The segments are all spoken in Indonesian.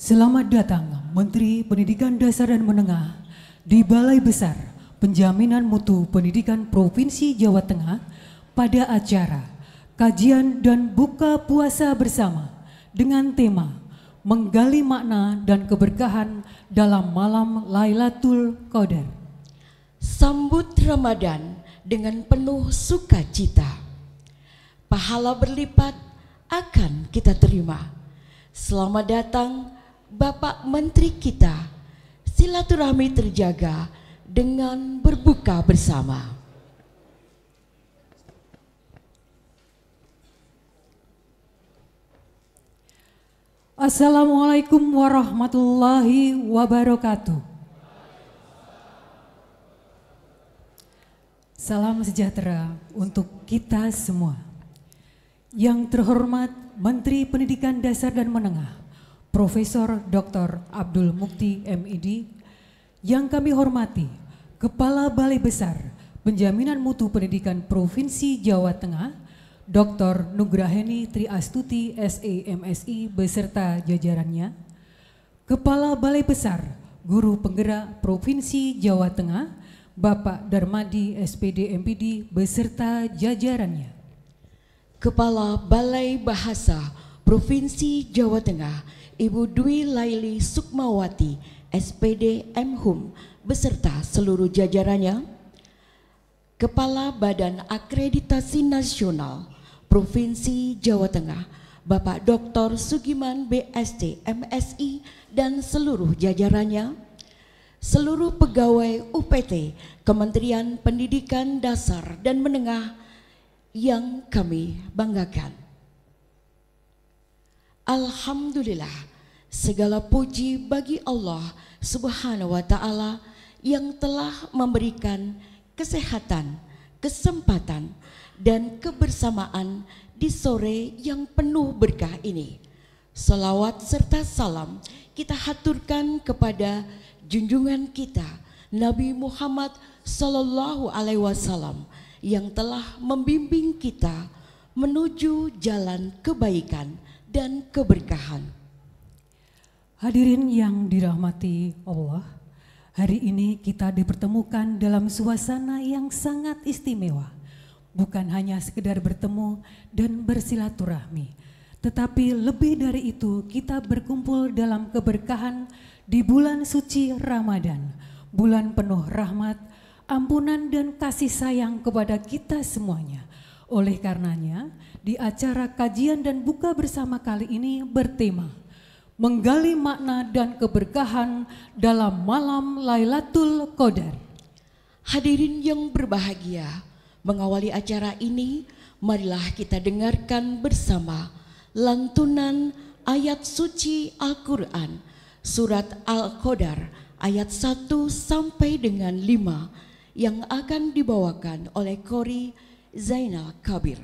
Selamat datang Menteri Pendidikan Dasar dan Menengah di Balai Besar Penjaminan Mutu Pendidikan Provinsi Jawa Tengah pada acara kajian dan buka puasa bersama dengan tema menggali makna dan keberkahan dalam malam Lailatul Qadar. Sambut Ramadan dengan penuh sukacita. Pahala berlipat akan kita terima. Selamat datang Bapak Menteri kita. Silaturahmi terjaga dengan berbuka bersama. Assalamualaikum warahmatullahi wabarakatuh. Salam sejahtera untuk kita semua. Yang terhormat Menteri Pendidikan Dasar dan Menengah, Profesor Dr. Abdul Mukti MID, yang kami hormati Kepala Balai Besar Penjaminan Mutu Pendidikan Provinsi Jawa Tengah, Dr. Nugraheni Triastuti SEMSI beserta jajarannya, Kepala Balai Besar Guru Penggerak Provinsi Jawa Tengah, Bapak Darmadi SPD MPD beserta jajarannya, Kepala Balai Bahasa Provinsi Jawa Tengah, Ibu Dwi Laili Sukmawati SPD MHUM beserta seluruh jajarannya, Kepala Badan Akreditasi Nasional Provinsi Jawa Tengah, Bapak Dr. Sugiman BSD MSI dan seluruh jajarannya, seluruh pegawai UPT Kementerian Pendidikan Dasar dan Menengah yang kami banggakan. Alhamdulillah, segala puji bagi Allah Subhanahu wa Ta'ala yang telah memberikan kesehatan, kesempatan, dan kebersamaan di sore yang penuh berkah ini. Salawat serta salam kita haturkan kepada junjungan kita Nabi Muhammad Sallallahu Alaihi Wasallam yang telah membimbing kita menuju jalan kebaikan dan keberkahan. Hadirin yang dirahmati Allah, hari ini kita dipertemukan dalam suasana yang sangat istimewa. Bukan hanya sekedar bertemu dan bersilaturahmi, tetapi lebih dari itu kita berkumpul dalam keberkahan di bulan suci Ramadan, bulan penuh rahmat, ampunan dan kasih sayang kepada kita semuanya. Oleh karenanya, di acara kajian dan buka bersama kali ini bertema menggali makna dan keberkahan dalam malam Lailatul Qadar. Hadirin yang berbahagia, mengawali acara ini, marilah kita dengarkan bersama lantunan ayat suci Al-Quran, surat Al-Qadar ayat 1 sampai dengan 5 yang akan dibawakan oleh Qori Zainal Kabir.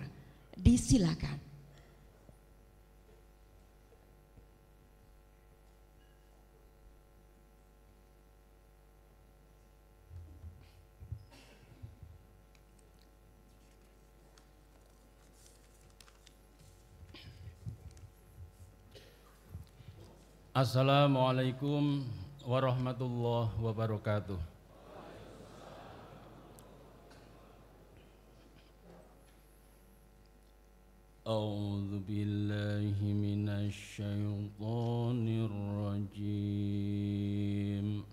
Disilakan. Assalamualaikum warahmatullahi wabarakatuh. A'udzu billahi minasy syaithanir rajim.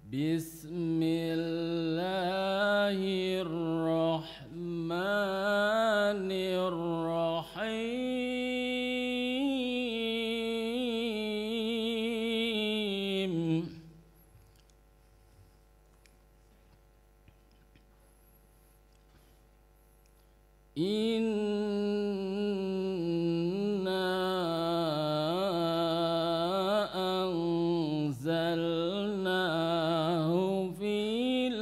Bismillahirrahmanirrahim. Inna anzalnahu fi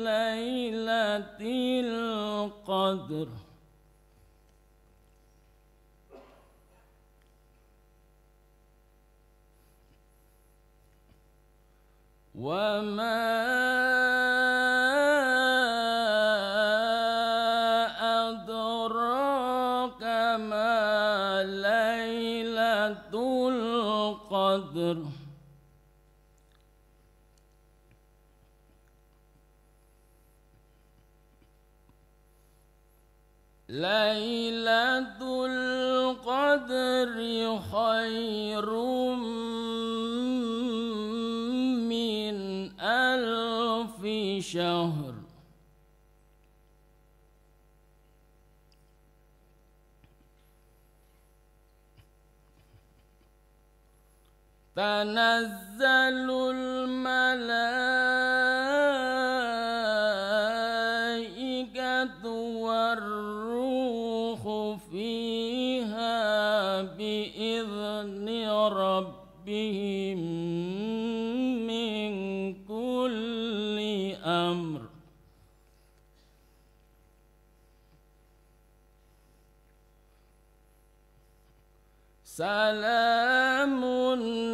lailatul qadr. Wa ma القدر ليلة القدر خير من ألف شهر تنزل الملائكة والروح فيها بإذن ربهم من كل أمر سلام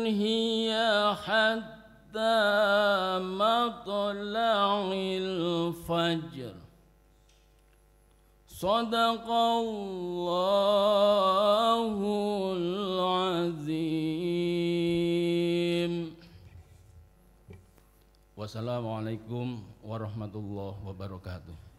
هي حتى مطلع الفجر صدق الله العظيم. Wassalamualaikum warahmatullahi wabarakatuh.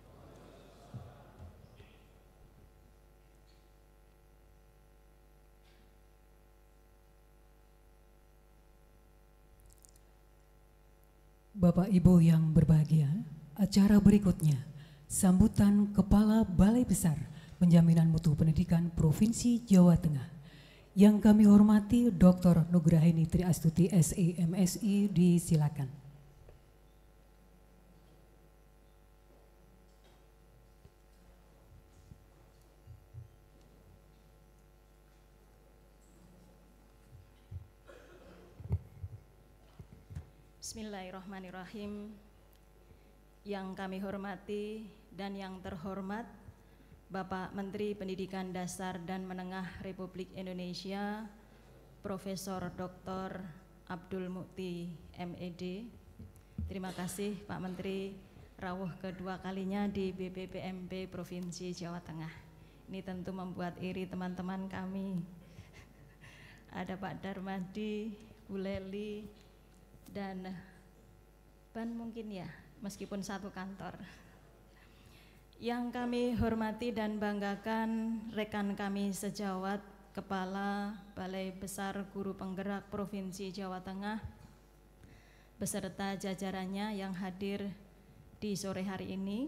Bapak Ibu yang berbahagia, acara berikutnya sambutan Kepala Balai Besar Penjaminan Mutu Pendidikan Provinsi Jawa Tengah. Yang kami hormati Dr. Nugraheni Triastuti SE MSI, disilakan. Bismillahirrahmanirrahim. Yang kami hormati dan yang terhormat Bapak Menteri Pendidikan Dasar dan Menengah Republik Indonesia Profesor Dr. Abdul Mukti MED. Terima kasih Pak Menteri, rawuh kedua kalinya di BPPMP Provinsi Jawa Tengah. Ini tentu membuat iri teman-teman kami. Ada Pak Darmadi, Bu Leli, dan Ban mungkin ya, meskipun satu kantor. Yang kami hormati dan banggakan rekan kami sejawat Kepala Balai Besar Guru Penggerak Provinsi Jawa Tengah beserta jajarannya yang hadir di sore hari ini.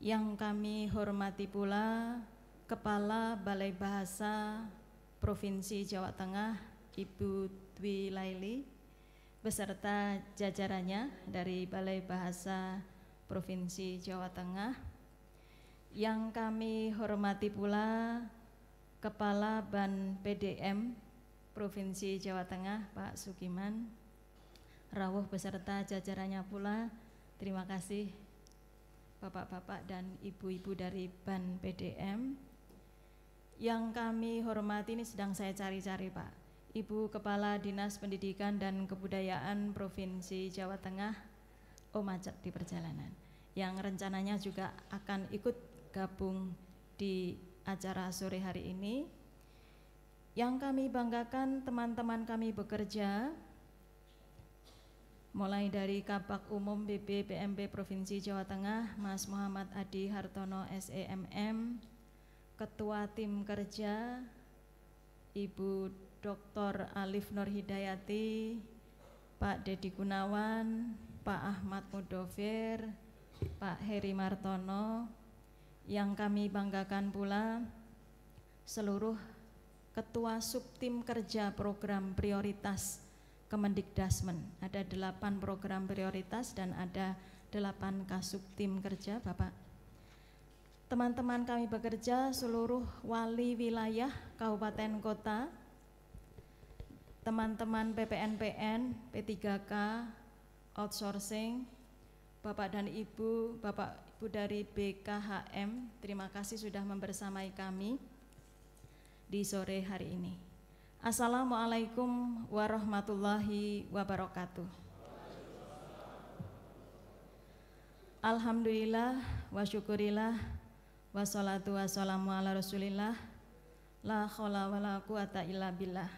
Yang kami hormati pula Kepala Balai Bahasa Provinsi Jawa Tengah Ibu Dwi Laili beserta jajarannya dari Balai Bahasa Provinsi Jawa Tengah. Yang kami hormati pula Kepala Ban PDM Provinsi Jawa Tengah Pak Sugiman, rawuh beserta jajarannya pula. Terima kasih Bapak-bapak dan ibu-ibu dari Ban PDM. Yang kami hormati, ini sedang saya cari-cari Pak, Ibu Kepala Dinas Pendidikan dan Kebudayaan Provinsi Jawa Tengah, macet di perjalanan, yang rencananya juga akan ikut gabung di acara sore hari ini. Yang kami banggakan teman-teman kami bekerja, mulai dari Kabak Umum BPPMP Provinsi Jawa Tengah Mas Muhammad Adi Hartono SEMM, Ketua Tim Kerja Ibu Dr. Alif Nur Hidayati, Pak Dedi Gunawan, Pak Ahmad Mudofir, Pak Heri Martono. Yang kami banggakan pula seluruh Ketua Subtim Kerja Program Prioritas Kemendikdasmen. Ada 8 program prioritas dan ada 8 kasubtim kerja Bapak. Teman-teman kami bekerja seluruh wali wilayah kabupaten kota, teman-teman PPNPN, P3K, outsourcing, Bapak dan Ibu, Bapak Ibu dari BKHM, terima kasih sudah membersamai kami di sore hari ini. Assalamualaikum warahmatullahi wabarakatuh. Alhamdulillah wa syukurillah wassalatu wassalamu ala rasulillah la khawla wa la quwata illa billah.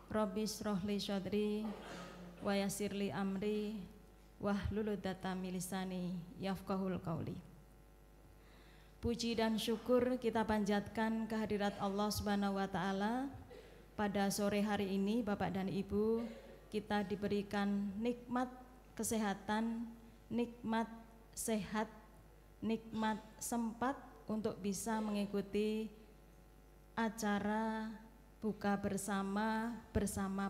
Rabbi shrah li syadri wa yassir li amri wahlul 'uqdatam min lisani yafqahul qauli. Puji dan syukur kita panjatkan kehadirat Allah Subhanahu wa taala. Pada sore hari ini Bapak dan Ibu, kita diberikan nikmat kesehatan, nikmat sehat, nikmat sempat untuk bisa mengikuti acara buka bersama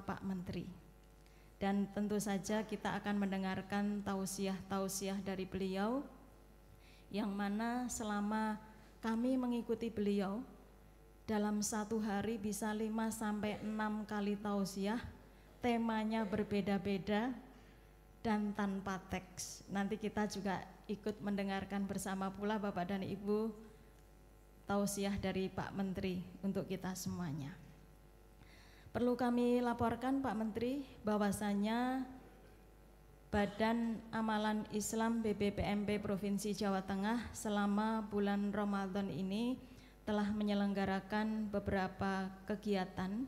Pak Menteri. Dan tentu saja kita akan mendengarkan tausiah dari beliau, yang mana selama kami mengikuti beliau dalam satu hari bisa 5-6 kali tausiah, temanya berbeda-beda dan tanpa teks. Nanti kita juga ikut mendengarkan bersama pula Bapak dan Ibu tausiah dari Pak Menteri untuk kita semuanya. Perlu kami laporkan Pak Menteri bahwasanya Badan Amalan Islam BPPMP Provinsi Jawa Tengah selama bulan Ramadan ini telah menyelenggarakan beberapa kegiatan,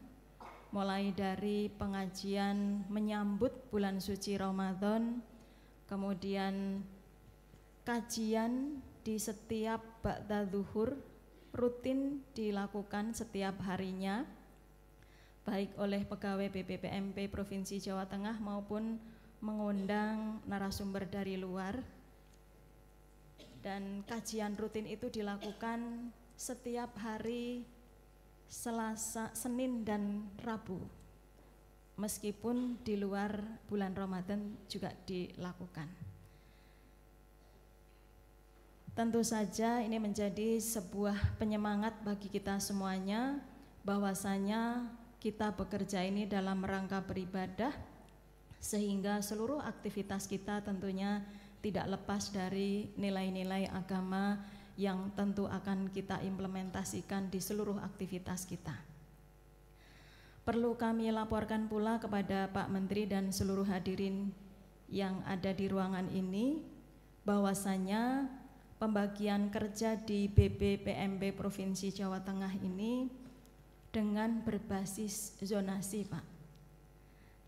mulai dari pengajian menyambut bulan suci Ramadan, kemudian kajian di setiap ba'da zuhur rutin dilakukan setiap harinya, baik oleh pegawai BPPMP Provinsi Jawa Tengah maupun mengundang narasumber dari luar. Dan kajian rutin itu dilakukan setiap hari Selasa, Senin dan Rabu, meskipun di luar bulan Ramadan juga dilakukan. Tentu saja ini menjadi sebuah penyemangat bagi kita semuanya, bahwasanya kita bekerja ini dalam rangka beribadah, sehingga seluruh aktivitas kita tentunya tidak lepas dari nilai-nilai agama yang tentu akan kita implementasikan di seluruh aktivitas kita. Perlu kami laporkan pula kepada Pak Menteri dan seluruh hadirin yang ada di ruangan ini, bahwasanya pembagian kerja di BPPMP Provinsi Jawa Tengah ini dengan berbasis zonasi, Pak.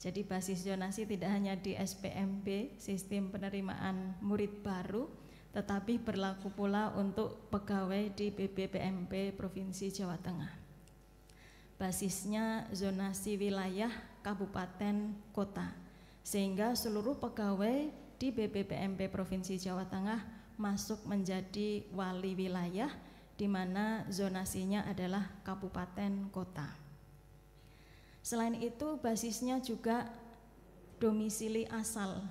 Jadi basis zonasi tidak hanya di SPMB, sistem penerimaan murid baru, tetapi berlaku pula untuk pegawai di BPPMP Provinsi Jawa Tengah. Basisnya zonasi wilayah, kabupaten, kota, sehingga seluruh pegawai di BPPMP Provinsi Jawa Tengah masuk menjadi wali wilayah, di mana zonasinya adalah kabupaten kota. Selain itu basisnya juga domisili asal.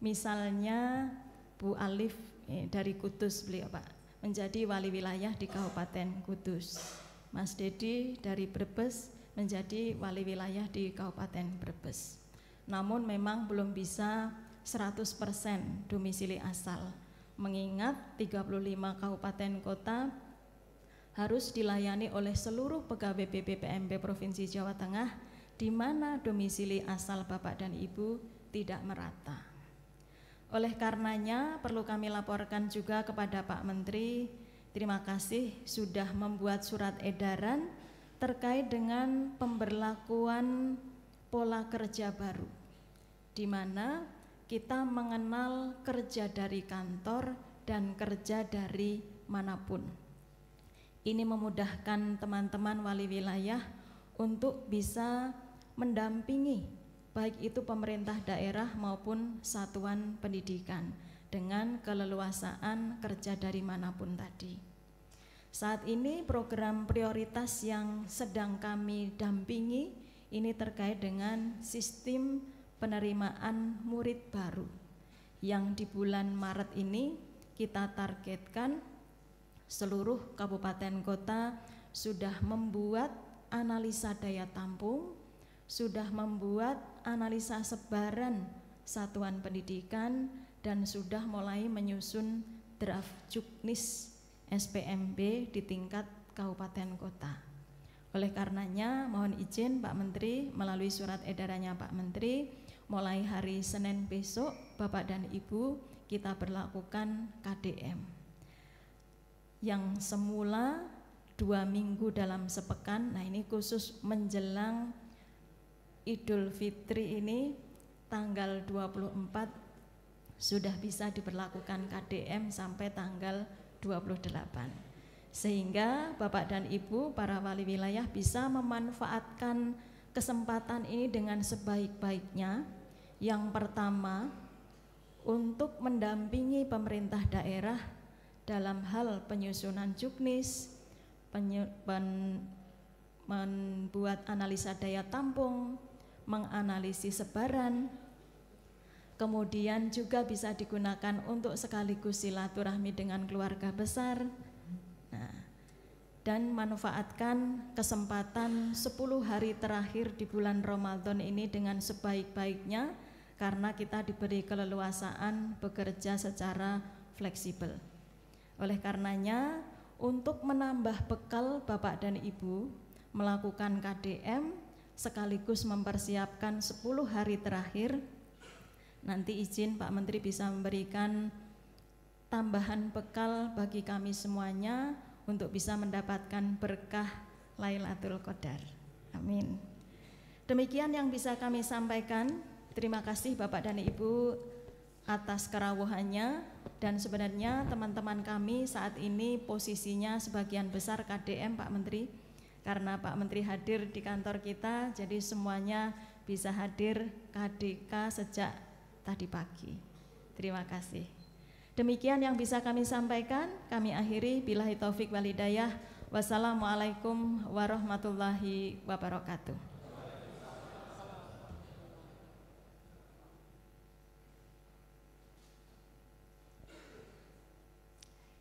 Misalnya Bu Alif dari Kudus, beliau Pak menjadi wali wilayah di Kabupaten Kudus. Mas Dedi dari Brebes menjadi wali wilayah di Kabupaten Brebes. Namun memang belum bisa 100% domisili asal, mengingat 35 kabupaten kota harus dilayani oleh seluruh pegawai BPPMP Provinsi Jawa Tengah, di mana domisili asal Bapak dan Ibu tidak merata. Oleh karenanya perlu kami laporkan juga kepada Pak Menteri, terima kasih sudah membuat surat edaran terkait dengan pemberlakuan pola kerja baru, di mana kita mengenal kerja dari kantor dan kerja dari manapun. Ini memudahkan teman-teman wali wilayah untuk bisa mendampingi baik itu pemerintah daerah maupun satuan pendidikan dengan keleluasaan kerja dari manapun tadi. Saat ini program prioritas yang sedang kami dampingi ini terkait dengan sistem penerimaan murid baru, yang di bulan Maret ini kita targetkan seluruh kabupaten kota sudah membuat analisa daya tampung, sudah membuat analisa sebaran satuan pendidikan, dan sudah mulai menyusun draft juknis SPMB di tingkat kabupaten kota. Oleh karenanya mohon izin Pak Menteri, melalui surat edarannya Pak Menteri, mulai hari Senin besok Bapak dan Ibu kita berlakukan KDM. Yang semula 2 minggu dalam sepekan, nah ini khusus menjelang Idul Fitri ini tanggal 24 sudah bisa diberlakukan KDM sampai tanggal 28. Sehingga Bapak dan Ibu para wali wilayah bisa memanfaatkan kesempatan ini dengan sebaik-baiknya. Yang pertama, untuk mendampingi pemerintah daerah dalam hal penyusunan juknis, membuat analisa daya tampung, menganalisis sebaran, kemudian juga bisa digunakan untuk sekaligus silaturahmi dengan keluarga besar. Nah, dan manfaatkan kesempatan 10 hari terakhir di bulan Ramadan ini dengan sebaik-baiknya, karena kita diberi keleluasaan bekerja secara fleksibel. Oleh karenanya, untuk menambah bekal Bapak dan Ibu melakukan KDM sekaligus mempersiapkan 10 hari terakhir, nanti izin Pak Menteri bisa memberikan tambahan bekal bagi kami semuanya untuk bisa mendapatkan berkah Lailatul Qadar. Amin. Demikian yang bisa kami sampaikan. Terima kasih Bapak dan Ibu atas kerawuhannya, dan sebenarnya teman-teman kami saat ini posisinya sebagian besar KDM Pak Menteri, karena Pak Menteri hadir di kantor kita, jadi semuanya bisa hadir KDK sejak tadi pagi. Terima kasih. Demikian yang bisa kami sampaikan, kami akhiri. Billahi taufik wal hidayah. Wassalamualaikum warahmatullahi wabarakatuh.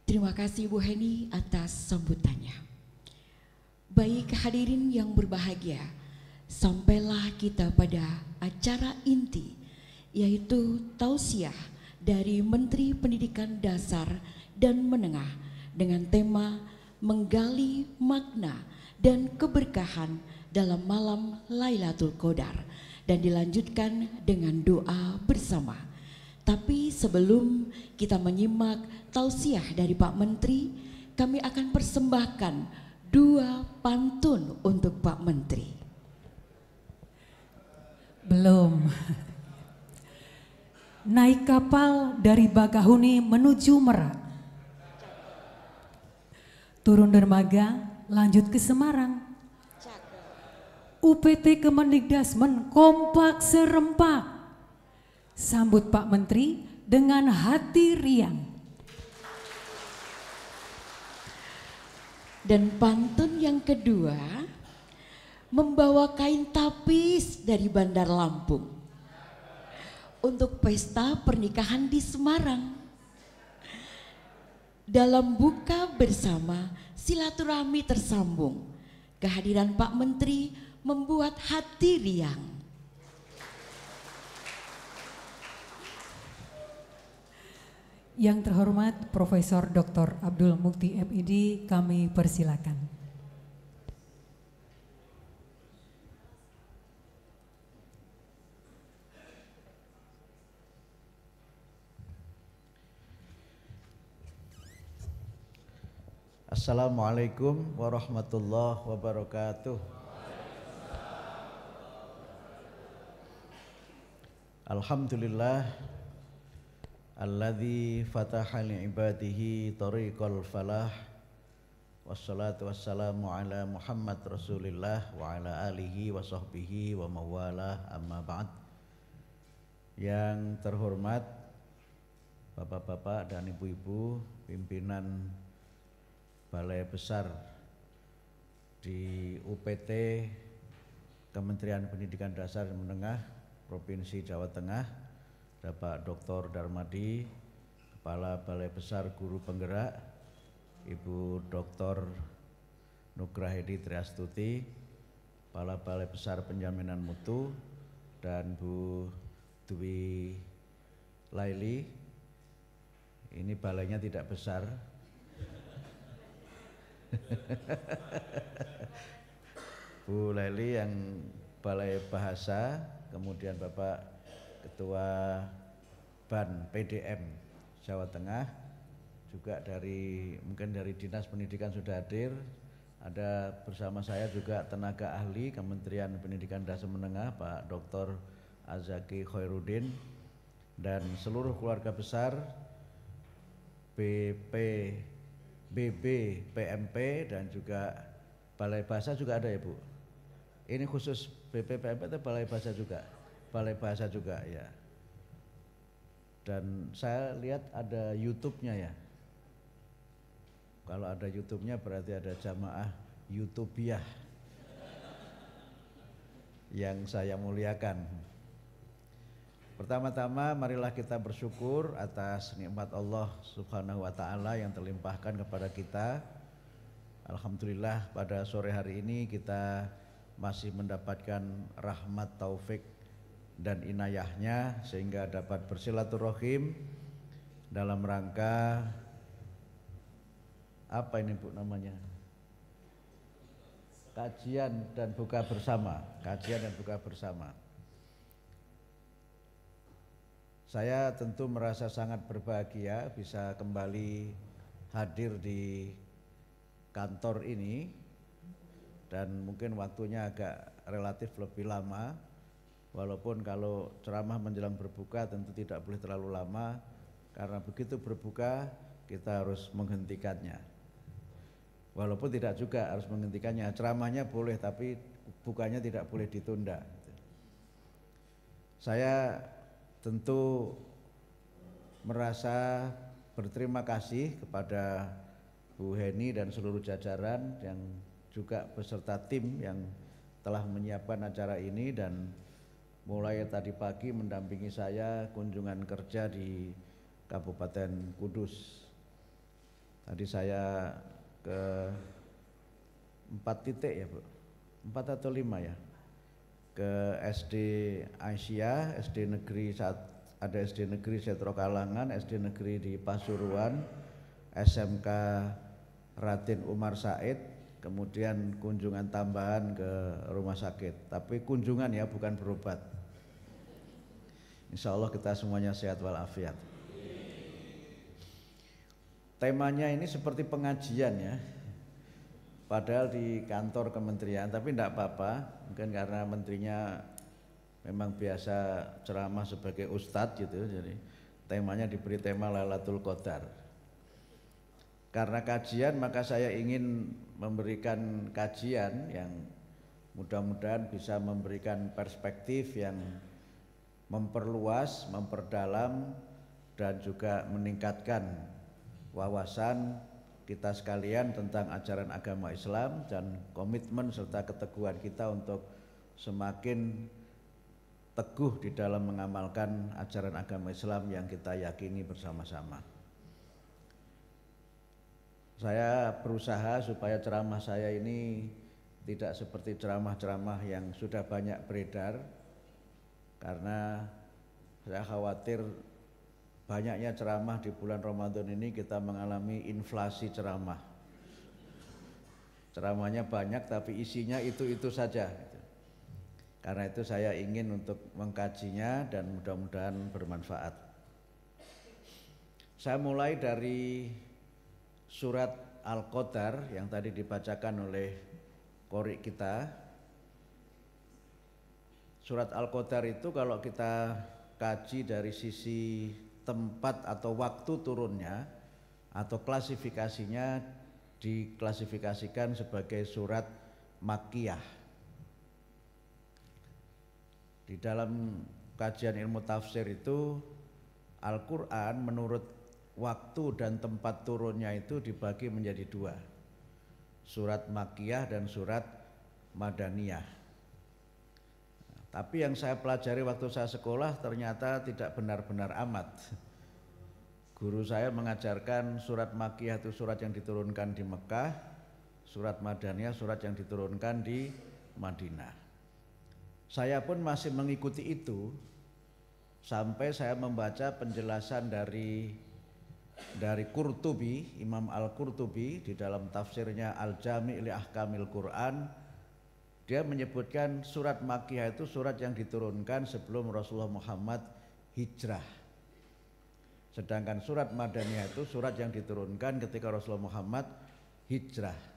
Terima kasih Bu Heni atas sambutannya. Baik hadirin yang berbahagia, sampailah kita pada acara inti, yaitu tausiah dari Menteri Pendidikan Dasar dan Menengah dengan tema menggali makna dan keberkahan dalam malam Lailatul Qadar, dan dilanjutkan dengan doa bersama. Tapi sebelum kita menyimak tausiah dari Pak Menteri, kami akan persembahkan 2 pantun untuk Pak Menteri. Belum. Naik kapal dari Bakahuni menuju Merak. Turun dermaga lanjut ke Semarang. UPT Kemendikdasmen kompak serempak. Sambut Pak Menteri dengan hati riang. Dan pantun yang kedua, membawa kain tapis dari Bandar Lampung untuk pesta pernikahan di Semarang. Dalam buka bersama, silaturahmi tersambung. Kehadiran Pak Menteri membuat hati riang. Yang terhormat Profesor Dr. Abdul Mukti MID, kami persilakan. Assalamualaikum warahmatullahi wabarakatuh. Alhamdulillah alladzi fataha li ibadihi tariqal falah, wassalatu wassalamu ala Muhammad Rasulillah wa ala alihi wa sahbihi wa mawalah, amma ba'd. Yang terhormat Bapak-bapak dan Ibu-ibu pimpinan Balai Besar di UPT Kementerian Pendidikan Dasar dan Menengah Provinsi Jawa Tengah, Bapak Dr. Darmadi, Kepala Balai Besar Guru Penggerak, Ibu Dr. Nugrahedi Triastuti, Kepala Balai Besar Penjaminan Mutu, dan Bu Dwi Laili. Ini balainya tidak besar. Bu Laili yang Balai Bahasa, kemudian Bapak Ketua BAN PDM Jawa Tengah, juga mungkin dari Dinas Pendidikan sudah hadir, Ada bersama saya juga tenaga ahli Kementerian Pendidikan Dasar Menengah Pak Dr. Azaki Khairuddin dan seluruh keluarga besar BB PMP dan juga Balai Bahasa juga ada ya Bu. Ini khusus BP PMP atau Balai Bahasa juga? Balai Bahasa juga ya. Dan saya lihat ada YouTube-nya ya. Kalau ada YouTube-nya berarti ada jamaah YouTubiah yang saya muliakan. Pertama-tama marilah kita bersyukur atas nikmat Allah Subhanahu wa taala yang terlimpahkan kepada kita. Alhamdulillah pada sore hari ini kita masih mendapatkan rahmat taufik dan inayahnya sehingga dapat bersilaturahim dalam rangka apa ini Bu namanya? Kajian dan buka bersama. Kajian dan buka bersama. Saya tentu merasa sangat berbahagia bisa kembali hadir di kantor ini dan mungkin waktunya agak relatif lebih lama. Walaupun kalau ceramah menjelang berbuka tentu tidak boleh terlalu lama karena begitu berbuka kita harus menghentikannya. Walaupun tidak juga harus menghentikannya, ceramahnya boleh tapi bukanya tidak boleh ditunda. Saya tentu merasa berterima kasih kepada Bu Heni dan seluruh jajaran yang juga beserta tim yang telah menyiapkan acara ini dan mulai tadi pagi mendampingi saya kunjungan kerja di Kabupaten Kudus. Tadi saya ke 4 titik ya Bu, 4 atau 5 ya, ke SD Aisyah, SD Negeri ada SD Negeri Setro Kalangan, SD Negeri di Pasuruan, SMK Raden Umar Said, kemudian kunjungan tambahan ke rumah sakit, tapi kunjungan ya bukan berobat. Insya Allah kita semuanya sehat walafiat. Temanya ini seperti pengajian ya, padahal di kantor kementerian, tapi tidak apa-apa, mungkin karena menterinya memang biasa ceramah sebagai ustadz gitu, jadi temanya diberi tema Lailatul Qadar. Karena kajian maka saya ingin memberikan kajian yang mudah-mudahan bisa memberikan perspektif yang memperluas, memperdalam dan juga meningkatkan wawasan kita sekalian tentang ajaran agama Islam dan komitmen serta keteguhan kita untuk semakin teguh di dalam mengamalkan ajaran agama Islam yang kita yakini bersama-sama. Saya berusaha supaya ceramah saya ini tidak seperti ceramah-ceramah yang sudah banyak beredar, karena saya khawatir banyaknya ceramah di bulan Ramadan ini kita mengalami inflasi ceramah. Ceramahnya banyak tapi isinya itu-itu saja. Karena itu saya ingin untuk mengkajinya dan mudah-mudahan bermanfaat. Saya mulai dari surat Al-Qadar yang tadi dibacakan oleh qori kita. Surat Al-Qadar itu kalau kita kaji dari sisi tempat atau waktu turunnya atau klasifikasinya diklasifikasikan sebagai surat Makkiyah. Di dalam kajian ilmu tafsir itu Al-Quran menurut waktu dan tempat turunnya itu dibagi menjadi 2, surat Makkiyah dan surat Madaniyah. Tapi yang saya pelajari waktu saya sekolah ternyata tidak benar-benar amat. Guru saya mengajarkan surat Makkiyah itu surat yang diturunkan di Mekah, surat Madaniyah surat yang diturunkan di Madinah. Saya pun masih mengikuti itu sampai saya membaca penjelasan dari Qurtubi, Imam Al-Qurtubi di dalam tafsirnya Al-Jami' li Ahkamil Quran. Dia menyebutkan surat Makkiyah itu surat yang diturunkan sebelum Rasulullah Muhammad hijrah. Sedangkan surat Madaniyah itu surat yang diturunkan ketika Rasulullah Muhammad hijrah.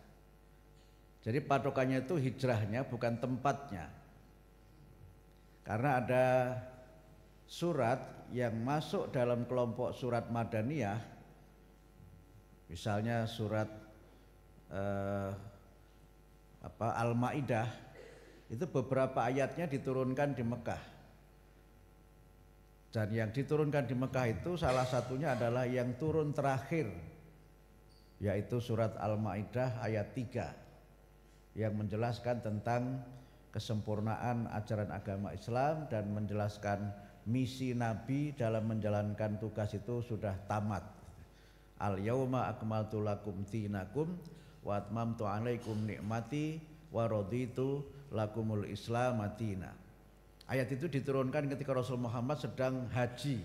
Jadi patokannya itu hijrahnya, bukan tempatnya. Karena ada surat yang masuk dalam kelompok surat Madaniyah, misalnya surat Al-Maidah, itu beberapa ayatnya diturunkan di Mekah. Dan yang diturunkan di Mekah itu salah satunya adalah yang turun terakhir, yaitu surat Al-Maidah ayat 3 yang menjelaskan tentang kesempurnaan ajaran agama Islam dan menjelaskan misi Nabi dalam menjalankan tugas itu sudah tamat. Al-yauma akmaltu lakum dinakum wa atmamtu alaikum nikmati wa raditu lakumul Islam madina. Ayat itu diturunkan ketika Rasul Muhammad sedang haji,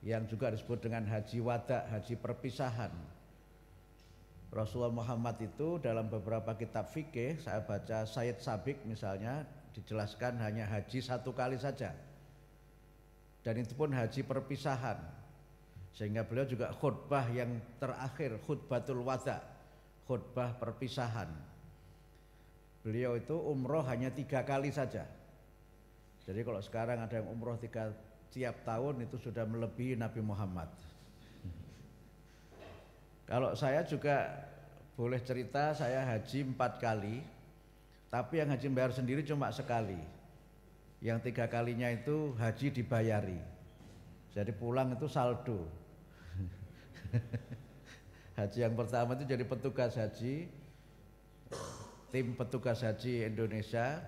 yang juga disebut dengan haji wada, haji perpisahan. Rasulullah Muhammad itu dalam beberapa kitab fikih, saya baca Sayyid Sabiq misalnya, dijelaskan hanya haji 1 kali saja, dan itu pun haji perpisahan, sehingga beliau juga khutbah yang terakhir, khutbatul wada, khutbah perpisahan. Beliau itu umroh hanya 3 kali saja. Jadi kalau sekarang ada yang umroh tiap tahun, itu sudah melebihi Nabi Muhammad. Kalau saya juga boleh cerita, saya haji 4 kali, tapi yang haji bayar sendiri cuma sekali. Yang 3 kalinya itu haji dibayari. Jadi pulang itu saldo. Haji yang pertama itu jadi petugas haji, tim petugas haji Indonesia.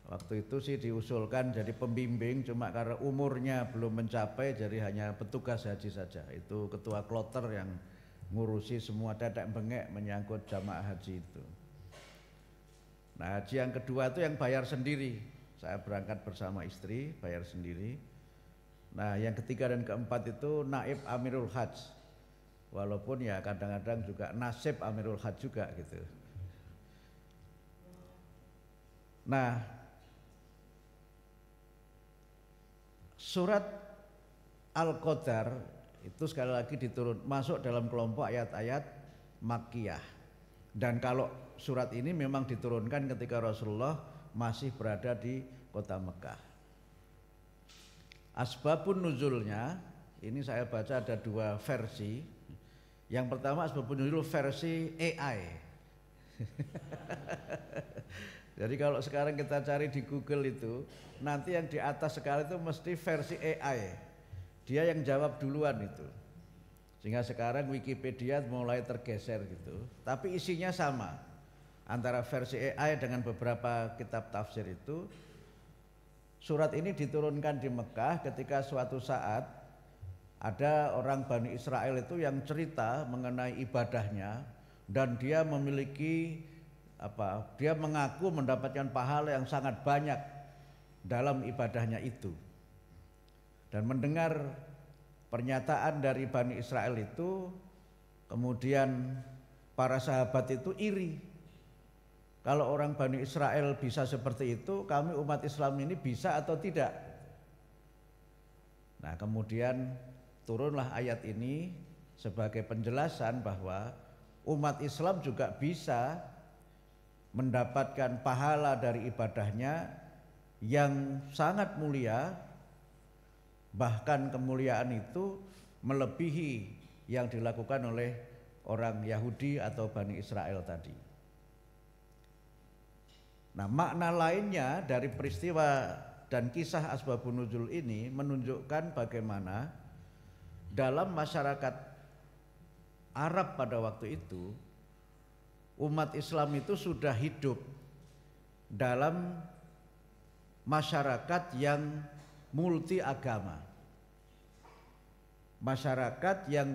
Waktu itu sih diusulkan jadi pembimbing, cuma karena umurnya belum mencapai jadi hanya petugas haji saja. Itu ketua kloter yang ngurusi semua dadak bengek menyangkut jamaah haji itu. Nah, haji yang kedua itu yang bayar sendiri. Saya berangkat bersama istri, bayar sendiri. Nah, yang ketiga dan keempat itu naib Amirul Hajj. Walaupun ya kadang-kadang juga nasib Amirul Hajj juga gitu. Nah, surat Al-Qadar itu sekali lagi masuk dalam kelompok ayat-ayat Makkiyah. Dan kalau surat ini memang diturunkan ketika Rasulullah masih berada di kota Mekah. Asbabun nuzulnya, ini saya baca ada 2 versi. Yang pertama asbabun nuzul versi AI. Jadi kalau sekarang kita cari di Google itu, nanti yang di atas sekali itu mesti versi AI. Dia yang jawab duluan itu. Sehingga sekarang Wikipedia mulai tergeser gitu. Tapi isinya sama. Antara versi AI dengan beberapa kitab tafsir itu. Surat ini diturunkan di Mekah ketika suatu saat ada orang Bani Israel itu yang cerita mengenai ibadahnya, dan dia memiliki dia mengaku mendapatkan pahala yang sangat banyak dalam ibadahnya itu. Dan mendengar pernyataan dari Bani Israel itu, kemudian para sahabat itu iri. Kalau orang Bani Israel bisa seperti itu, kami umat Islam ini bisa atau tidak? Nah, kemudian turunlah ayat ini sebagai penjelasan bahwa umat Islam juga bisa mendapatkan pahala dari ibadahnya yang sangat mulia, bahkan kemuliaan itu melebihi yang dilakukan oleh orang Yahudi atau Bani Israel tadi. Nah, makna lainnya dari peristiwa dan kisah asbabun nuzul ini menunjukkan bagaimana dalam masyarakat Arab pada waktu itu, umat Islam itu sudah hidup dalam masyarakat yang multi agama. Masyarakat yang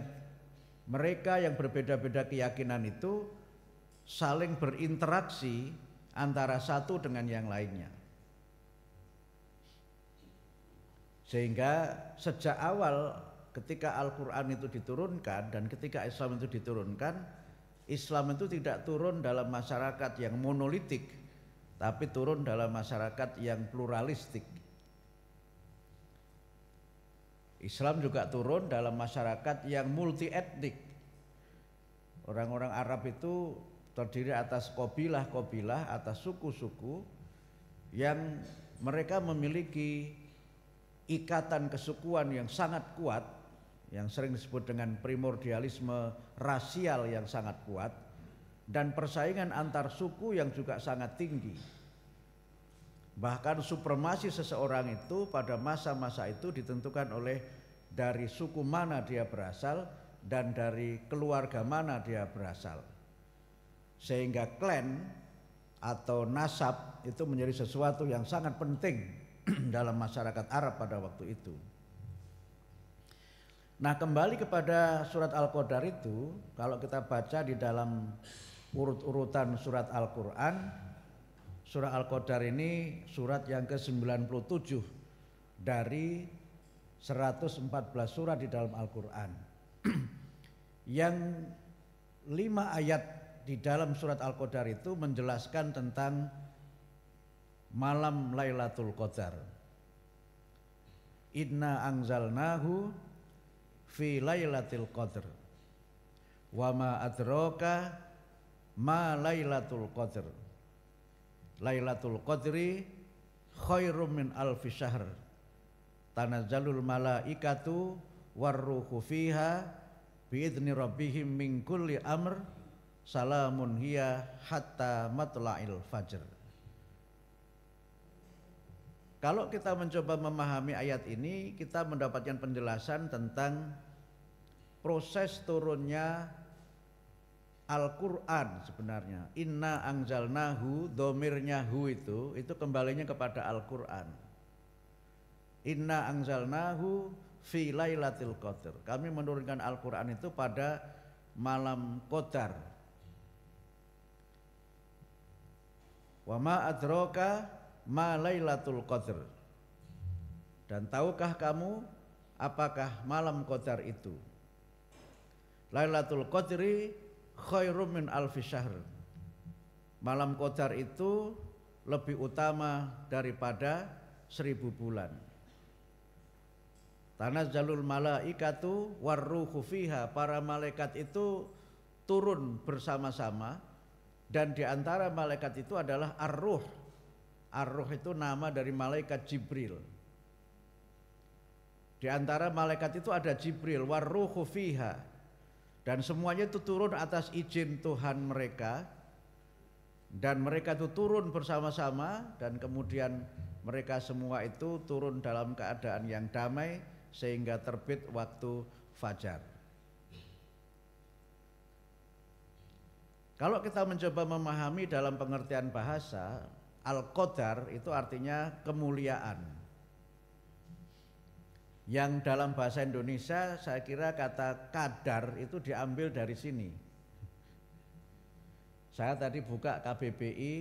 mereka yang berbeda-beda keyakinan itu saling berinteraksi antara satu dengan yang lainnya. Sehingga sejak awal ketika Al-Quran itu diturunkan dan ketika Islam itu diturunkan, Islam itu tidak turun dalam masyarakat yang monolitik, tapi turun dalam masyarakat yang pluralistik. Islam juga turun dalam masyarakat yang multi etnik. Orang-orang Arab itu terdiri atas qabilah-qabilah, atas suku-suku yang mereka memiliki ikatan kesukuan yang sangat kuat, yang sering disebut dengan primordialisme rasial yang sangat kuat, dan persaingan antar suku yang juga sangat tinggi. Bahkan supremasi seseorang itu pada masa-masa itu ditentukan oleh dari suku mana dia berasal dan dari keluarga mana dia berasal. Sehingga klan atau nasab itu menjadi sesuatu yang sangat penting dalam masyarakat Arab pada waktu itu. Nah, kembali kepada surat Al-Qadar itu, kalau kita baca di dalam urut-urutan surat Al-Quran, surah Al-Qadar ini surat yang ke-97 dari 114 surat di dalam Al-Quran. Yang 5 ayat di dalam surat Al-Qadar itu menjelaskan tentang malam Lailatul Qadar. Inna anzalnahu fi lailatul qadr wa ma adraka ma lailatul qadr. Lailatul qadri khairum min alfi syahr. Tanazzalul malaikatu warruhu fiha biidzni rabbihim min kulli amr salamun hiya hatta matla'il fajr. Kalau kita mencoba memahami ayat ini, kita mendapatkan penjelasan tentang proses turunnya Al-Quran sebenarnya. Inna anzalnahu, domirnya hu itu kembalinya kepada Al-Quran. Inna anzalnahu fi lailatul qadr. Kami menurunkan Al-Quran itu pada malam Qadar. Wa ma adraka ma lailatul qadr. Dan tahukah kamu apakah malam Qadar itu? Lailatul qadri khairum min alfi syahr. Malam Qadar itu lebih utama daripada 1000 bulan. Tanazzalul malaikatu warruhu fiha. Para malaikat itu turun bersama-sama, dan di antara malaikat itu adalah ar-ruh. Ar-ruh itu nama dari malaikat Jibril. Di antara malaikat itu ada Jibril, warruhu fiha. Dan semuanya itu turun atas izin Tuhan mereka. Dan mereka itu turun bersama-sama, dan kemudian mereka semua itu turun dalam keadaan yang damai sehingga terbit waktu fajar. Kalau kita mencoba memahami dalam pengertian bahasa, Al-Qadar itu artinya kemuliaan. Yang dalam bahasa Indonesia saya kira kata kadar itu diambil dari sini. Saya tadi buka KBBI,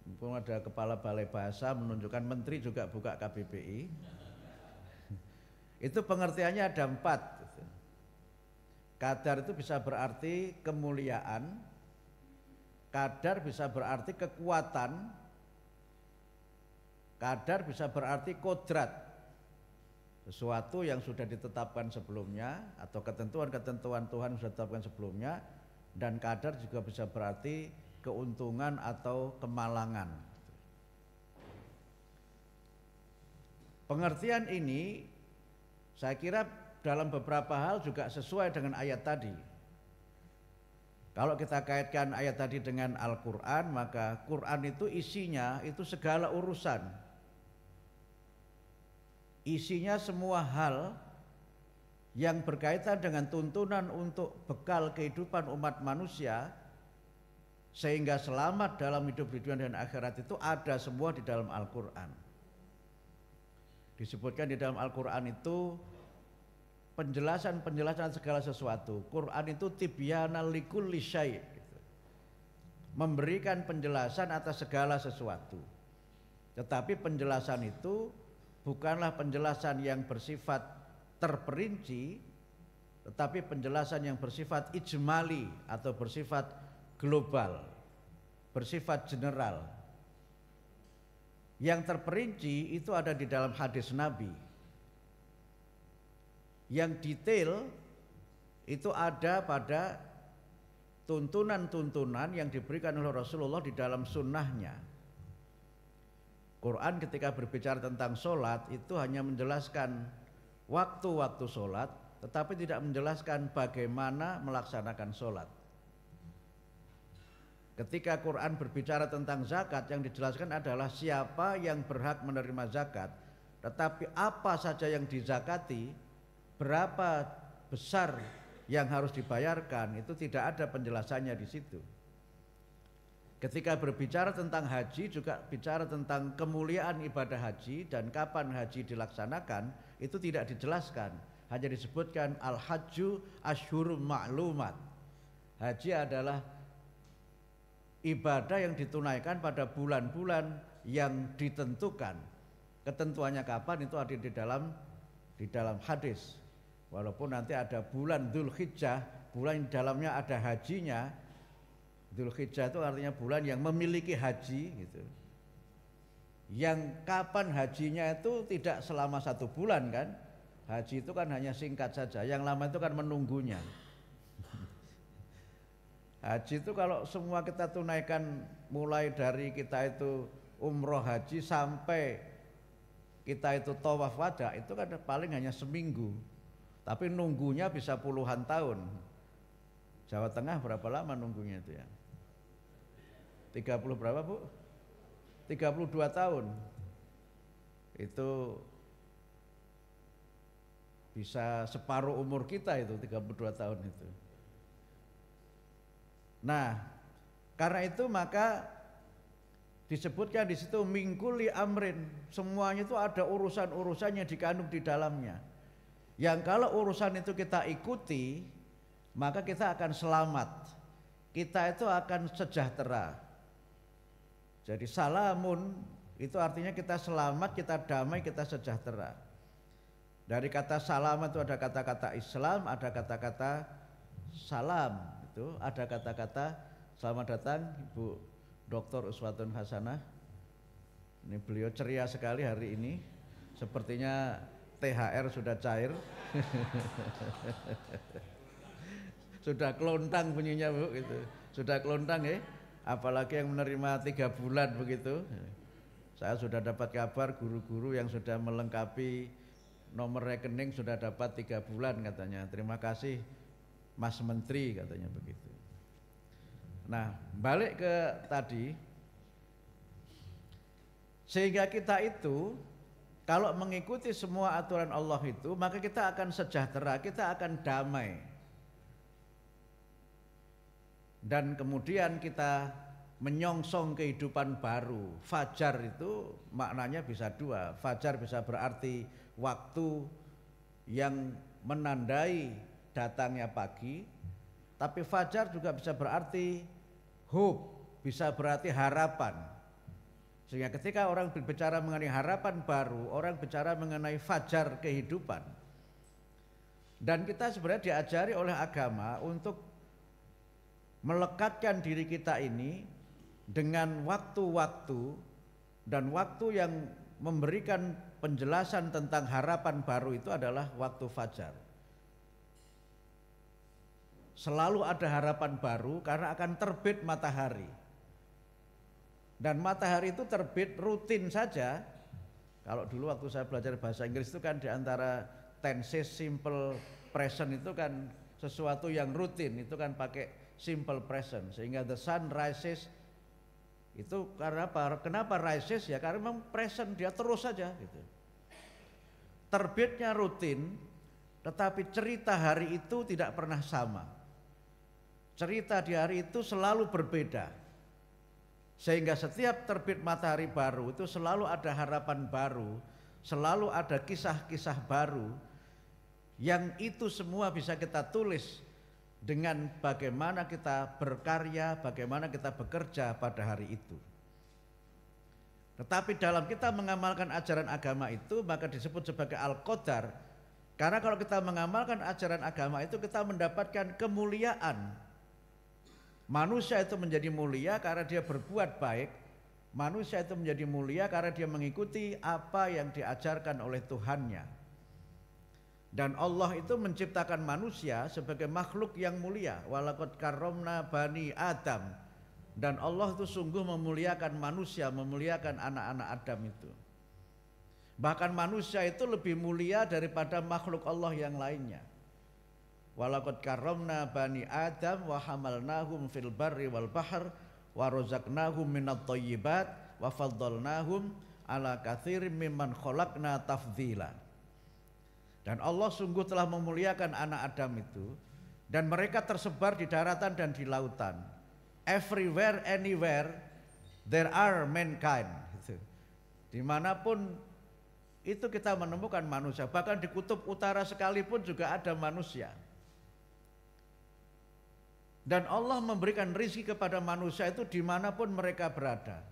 mumpung ada kepala balai bahasa menunjukkan menteri juga buka KBBI. Itu pengertiannya ada 4. Kadar itu bisa berarti kemuliaan, kadar bisa berarti kekuatan, kadar bisa berarti kodrat, sesuatu yang sudah ditetapkan sebelumnya atau ketentuan-ketentuan Tuhan yang sudah ditetapkan sebelumnya. Dan kadar juga bisa berarti keuntungan atau kemalangan. Pengertian ini saya kira dalam beberapa hal juga sesuai dengan ayat tadi. Kalau kita kaitkan ayat tadi dengan Al-Quran, maka Quran itu isinya itu segala urusan. Isinya semua hal yang berkaitan dengan tuntunan untuk bekal kehidupan umat manusia, sehingga selamat dalam hidup di dunia dan akhirat itu ada semua di dalam Al-Quran. Disebutkan di dalam Al-Quran itu penjelasan segala sesuatu. Quran itu tibyana likulli syai', memberikan penjelasan atas segala sesuatu. Tetapi penjelasan itu bukanlah penjelasan yang bersifat terperinci, tetapi penjelasan yang bersifat ijmali atau bersifat global, bersifat general. Yang terperinci itu ada di dalam hadis Nabi. Yang detail itu ada pada tuntunan-tuntunan yang diberikan oleh Rasulullah di dalam sunnahnya. Quran ketika berbicara tentang sholat itu hanya menjelaskan waktu-waktu sholat, tetapi tidak menjelaskan bagaimana melaksanakan sholat. Ketika Quran berbicara tentang zakat, yang dijelaskan adalah siapa yang berhak menerima zakat, tetapi apa saja yang dizakati, berapa besar yang harus dibayarkan, itu tidak ada penjelasannya di situ. Ketika berbicara tentang haji juga bicara tentang kemuliaan ibadah haji dan kapan haji dilaksanakan, itu tidak dijelaskan. Hanya disebutkan al-hajju asyhurum ma'lumat. Haji adalah ibadah yang ditunaikan pada bulan-bulan yang ditentukan. Ketentuannya kapan itu ada di dalam hadis. Walaupun nanti ada bulan Dzulhijjah, bulan di dalamnya ada hajinya. Dzulhijjah itu artinya bulan yang memiliki haji gitu. Yang kapan hajinya itu tidak selama 1 bulan kan? Haji itu kan hanya singkat saja, yang lama itu kan menunggunya. Haji itu kalau semua kita tunaikan mulai dari kita itu umroh haji sampai kita itu tawaf wada, itu kan paling hanya seminggu. Tapi nunggunya bisa puluhan tahun. Jawa Tengah berapa lama nunggunya itu ya? 30 berapa Bu? 32 tahun. Itu bisa separuh umur kita itu 32 tahun itu. Nah, karena itu maka disebutkan di situ mingkuli amrin, semuanya itu ada urusan-urusannya dikandung di dalamnya. Yang kalau urusan itu kita ikuti, maka kita akan selamat. Kita itu akan sejahtera. Jadi salamun itu artinya kita selamat, kita damai, kita sejahtera. Dari kata salam itu ada kata-kata Islam, ada kata-kata salam, itu ada kata-kata selamat datang Ibu Dr. Uswatun Hasanah. Ini beliau ceria sekali hari ini. Sepertinya THR sudah cair. Sudah kelontang bunyinya Bu gitu. Sudah kelontang ya. Apalagi yang menerima 3 bulan begitu. Saya sudah dapat kabar guru-guru yang sudah melengkapi nomor rekening sudah dapat 3 bulan katanya. Terima kasih Mas Menteri katanya begitu. Nah, balik ke tadi, sehingga kita itu kalau mengikuti semua aturan Allah itu, maka kita akan sejahtera, kita akan damai. Dan kemudian kita menyongsong kehidupan baru. Fajar itu maknanya bisa 2. Fajar bisa berarti waktu yang menandai datangnya pagi, tapi fajar juga bisa berarti hope, bisa berarti harapan. Sehingga ketika orang berbicara mengenai harapan baru, orang bicara mengenai fajar kehidupan. Dan kita sebenarnya diajari oleh agama untuk melekatkan diri kita ini dengan waktu-waktu dan waktu yang memberikan penjelasan tentang harapan baru itu adalah waktu fajar. Selalu ada harapan baru karena akan terbit matahari. Dan matahari itu terbit rutin saja. Kalau dulu waktu saya belajar bahasa Inggris itu kan diantara tenses simple present itu kan sesuatu yang rutin, itu kan pakai simple present. Sehingga the sun rises itu karena apa? Kenapa rises? Ya karena memang present, dia terus saja gitu. Terbitnya rutin, tetapi cerita hari itu tidak pernah sama. Cerita di hari itu selalu berbeda. Sehingga setiap terbit matahari baru itu selalu ada harapan baru, selalu ada kisah-kisah baru, yang itu semua bisa kita tulis dengan bagaimana kita berkarya, bagaimana kita bekerja pada hari itu. Tetapi dalam kita mengamalkan ajaran agama itu maka disebut sebagai al-qadar. Karena kalau kita mengamalkan ajaran agama itu kita mendapatkan kemuliaan. Manusia itu menjadi mulia karena dia berbuat baik. Manusia itu menjadi mulia karena dia mengikuti apa yang diajarkan oleh Tuhannya. Dan Allah itu menciptakan manusia sebagai makhluk yang mulia. Walaqad karramna bani Adam. Dan Allah itu sungguh memuliakan manusia, memuliakan anak-anak Adam itu. Bahkan manusia itu lebih mulia daripada makhluk Allah yang lainnya. Walaqad karramna bani Adam wa hamalnahum fil barri wal bahr wa razaqnahum minat thayyibat wa faddalnahum ala katsirin mimman khalaqna tafdhila. Dan Allah sungguh telah memuliakan anak Adam itu, dan mereka tersebar di daratan dan di lautan. Everywhere, anywhere there are mankind. Dimanapun itu kita menemukan manusia. Bahkan di kutub utara sekalipun juga ada manusia. Dan Allah memberikan rizki kepada manusia itu dimanapun mereka berada.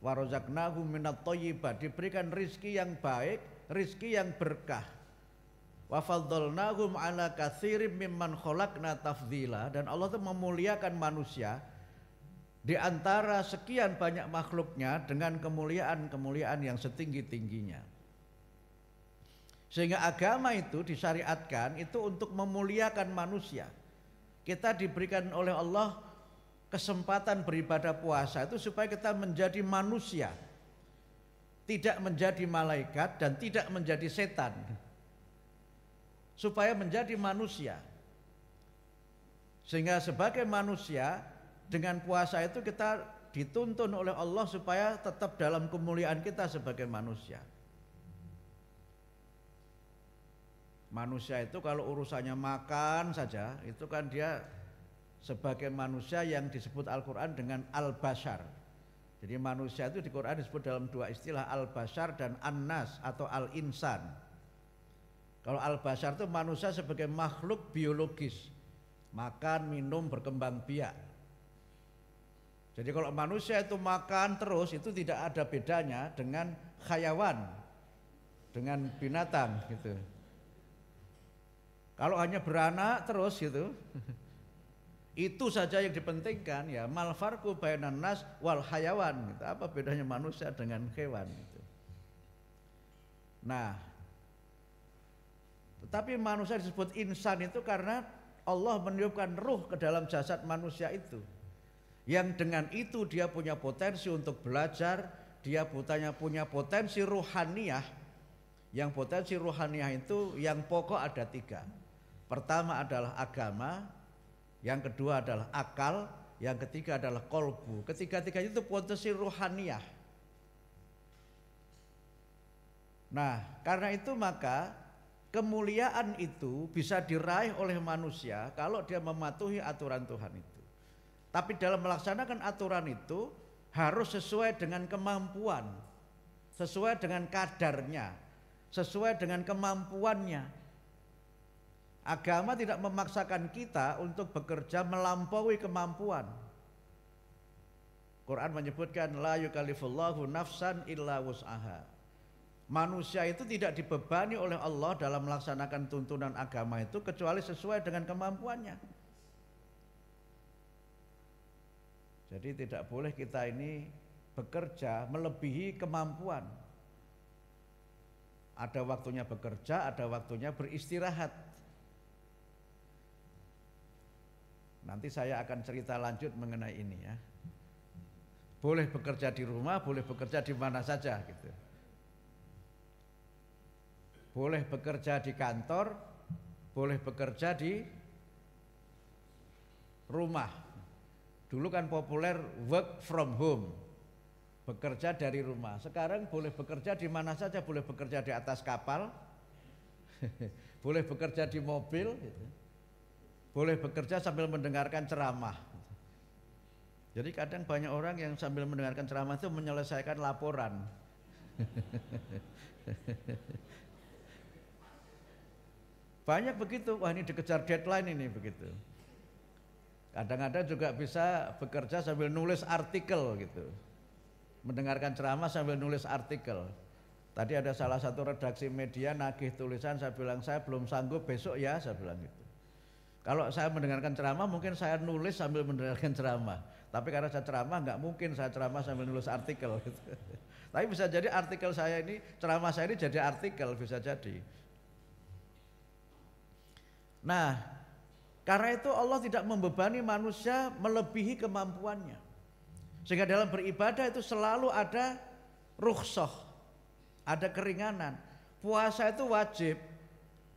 Wa razaqnahum minat thayyibat, diberikan rizki yang baik, rizki yang berkah. Wa faddalnahum ala katsirin mimman khalaqna tafdhila, dan Allah itu memuliakan manusia di antara sekian banyak makhluknya dengan kemuliaan-kemuliaan yang setinggi-tingginya. Sehingga agama itu disyariatkan itu untuk memuliakan manusia. Kita diberikan oleh Allah kesempatan beribadah puasa itu supaya kita menjadi manusia, tidak menjadi malaikat dan tidak menjadi setan, supaya menjadi manusia. Sehingga sebagai manusia dengan puasa itu kita dituntun oleh Allah supaya tetap dalam kemuliaan kita sebagai manusia. Manusia itu kalau urusannya makan saja itu kan dia sebagai manusia yang disebut Al-Quran dengan al-bashar. Jadi manusia itu di Quran disebut dalam dua istilah, al-bashar dan an-nas atau al-insan. Kalau al-bashar itu manusia sebagai makhluk biologis, makan, minum, berkembang biak. Jadi kalau manusia itu makan terus itu tidak ada bedanya dengan hayawan, dengan binatang gitu. Kalau hanya beranak terus gitu, itu saja yang dipentingkan, ya mal farqu bainan nas wal hayawan gitu. Apa bedanya manusia dengan hewan gitu. Nah, tetapi manusia disebut insan itu karena Allah meniupkan ruh ke dalam jasad manusia itu, yang dengan itu dia punya potensi untuk belajar, dia punya potensi ruhaniyah. Yang potensi ruhaniyah itu yang pokok ada tiga. Pertama adalah agama, yang kedua adalah akal, yang ketiga adalah kolbu. Ketiga-tiganya itu potensi ruhaniyah. Nah, karena itu maka kemuliaan itu bisa diraih oleh manusia kalau dia mematuhi aturan Tuhan itu. Tapi dalam melaksanakan aturan itu harus sesuai dengan kemampuan, sesuai dengan kadarnya, sesuai dengan kemampuannya. Agama tidak memaksakan kita untuk bekerja melampaui kemampuan. Quran menyebutkan la yukallifullahu nafsan illa wus'aha. Manusia itu tidak dibebani oleh Allah dalam melaksanakan tuntunan agama itu kecuali sesuai dengan kemampuannya. Jadi tidak boleh kita ini bekerja melebihi kemampuan. Ada waktunya bekerja, ada waktunya beristirahat. Nanti saya akan cerita lanjut mengenai ini ya. Boleh bekerja di rumah, boleh bekerja di mana saja gitu. Boleh bekerja di kantor, boleh bekerja di rumah. Dulu kan populer work from home, bekerja dari rumah. Sekarang boleh bekerja di mana saja, boleh bekerja di atas kapal, boleh bekerja di mobil gitu. Boleh bekerja sambil mendengarkan ceramah. Jadi kadang banyak orang yang sambil mendengarkan ceramah itu menyelesaikan laporan. Banyak begitu, wah ini dikejar deadline ini begitu. Kadang-kadang juga bisa bekerja sambil nulis artikel gitu. Mendengarkan ceramah sambil nulis artikel. Tadi ada salah satu redaksi media nagih tulisan, saya bilang saya belum sanggup, besok ya saya bilang gitu. Kalau saya mendengarkan ceramah mungkin saya nulis sambil mendengarkan ceramah. Tapi karena saya ceramah nggak mungkin saya ceramah sambil nulis artikel gitu. Tapi bisa jadi artikel saya ini, ceramah saya ini jadi artikel, bisa jadi. Nah, karena itu Allah tidak membebani manusia melebihi kemampuannya. Sehingga dalam beribadah itu selalu ada rukhsah, ada keringanan. Puasa itu wajib,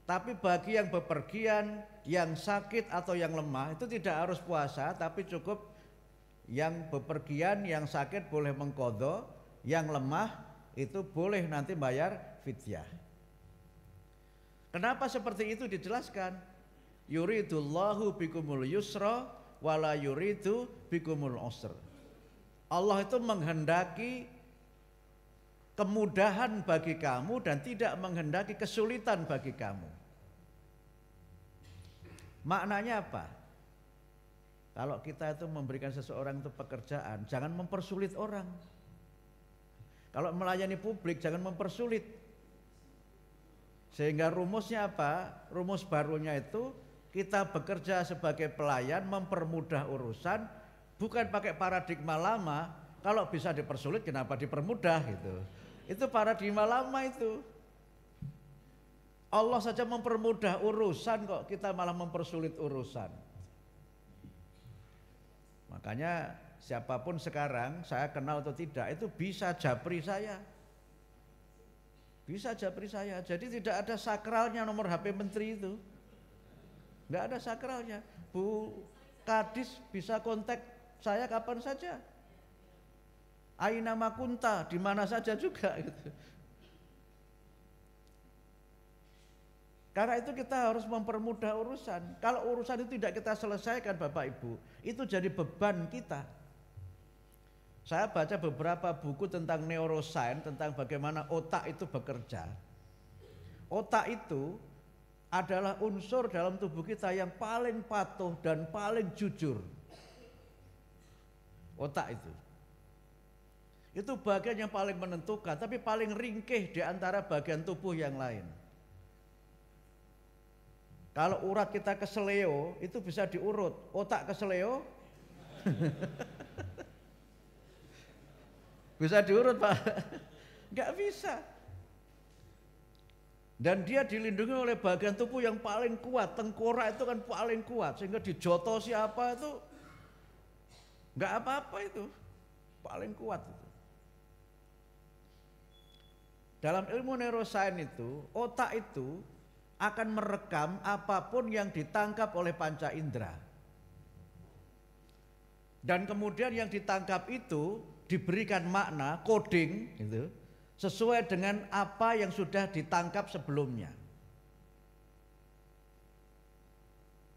tapi bagi yang bepergian, yang sakit atau yang lemah itu tidak harus puasa, tapi cukup yang bepergian, yang sakit boleh mengqadha, yang lemah itu boleh nanti bayar fidyah. Kenapa seperti itu dijelaskan? Yuridullahu bikumul yusra wala yuridu bikumul usra. Allah itu menghendaki kemudahan bagi kamu dan tidak menghendaki kesulitan bagi kamu. Maknanya apa? Kalau kita itu memberikan seseorang itu pekerjaan, jangan mempersulit orang. Kalau melayani publik jangan mempersulit. Sehingga rumusnya apa? Rumus barunya itu kita bekerja sebagai pelayan, mempermudah urusan, bukan pakai paradigma lama. Kalau bisa dipersulit kenapa dipermudah gitu. Itu paradigma lama itu. Allah saja mempermudah urusan kok kita malah mempersulit urusan. Makanya siapapun sekarang saya kenal atau tidak itu bisa japri saya. Bisa japri saya. Jadi tidak ada sakralnya nomor HP menteri itu. Enggak ada sakralnya. Bu Kadis bisa kontak saya kapan saja. Aina makunta, di mana saja juga gitu. Karena itu kita harus mempermudah urusan. Kalau urusan itu tidak kita selesaikan Bapak Ibu, itu jadi beban kita. Saya baca beberapa buku tentang neuroscience, tentang bagaimana otak itu bekerja. Otak itu adalah unsur dalam tubuh kita yang paling patuh dan paling jujur. Otak itu bagian yang paling menentukan, tapi paling ringkih di antara bagian tubuh yang lain. Kalau urat kita keseleo, itu bisa diurut. Otak keseleo bisa diurut Pak? Enggak bisa. Dan dia dilindungi oleh bagian tubuh yang paling kuat. Tengkorak itu kan paling kuat, sehingga dijotosi apa itu enggak apa-apa, itu paling kuat itu. Dalam ilmu neuroscience itu, otak itu akan merekam apapun yang ditangkap oleh panca indera. Dan kemudian yang ditangkap itu diberikan makna, coding gitu, sesuai dengan apa yang sudah ditangkap sebelumnya.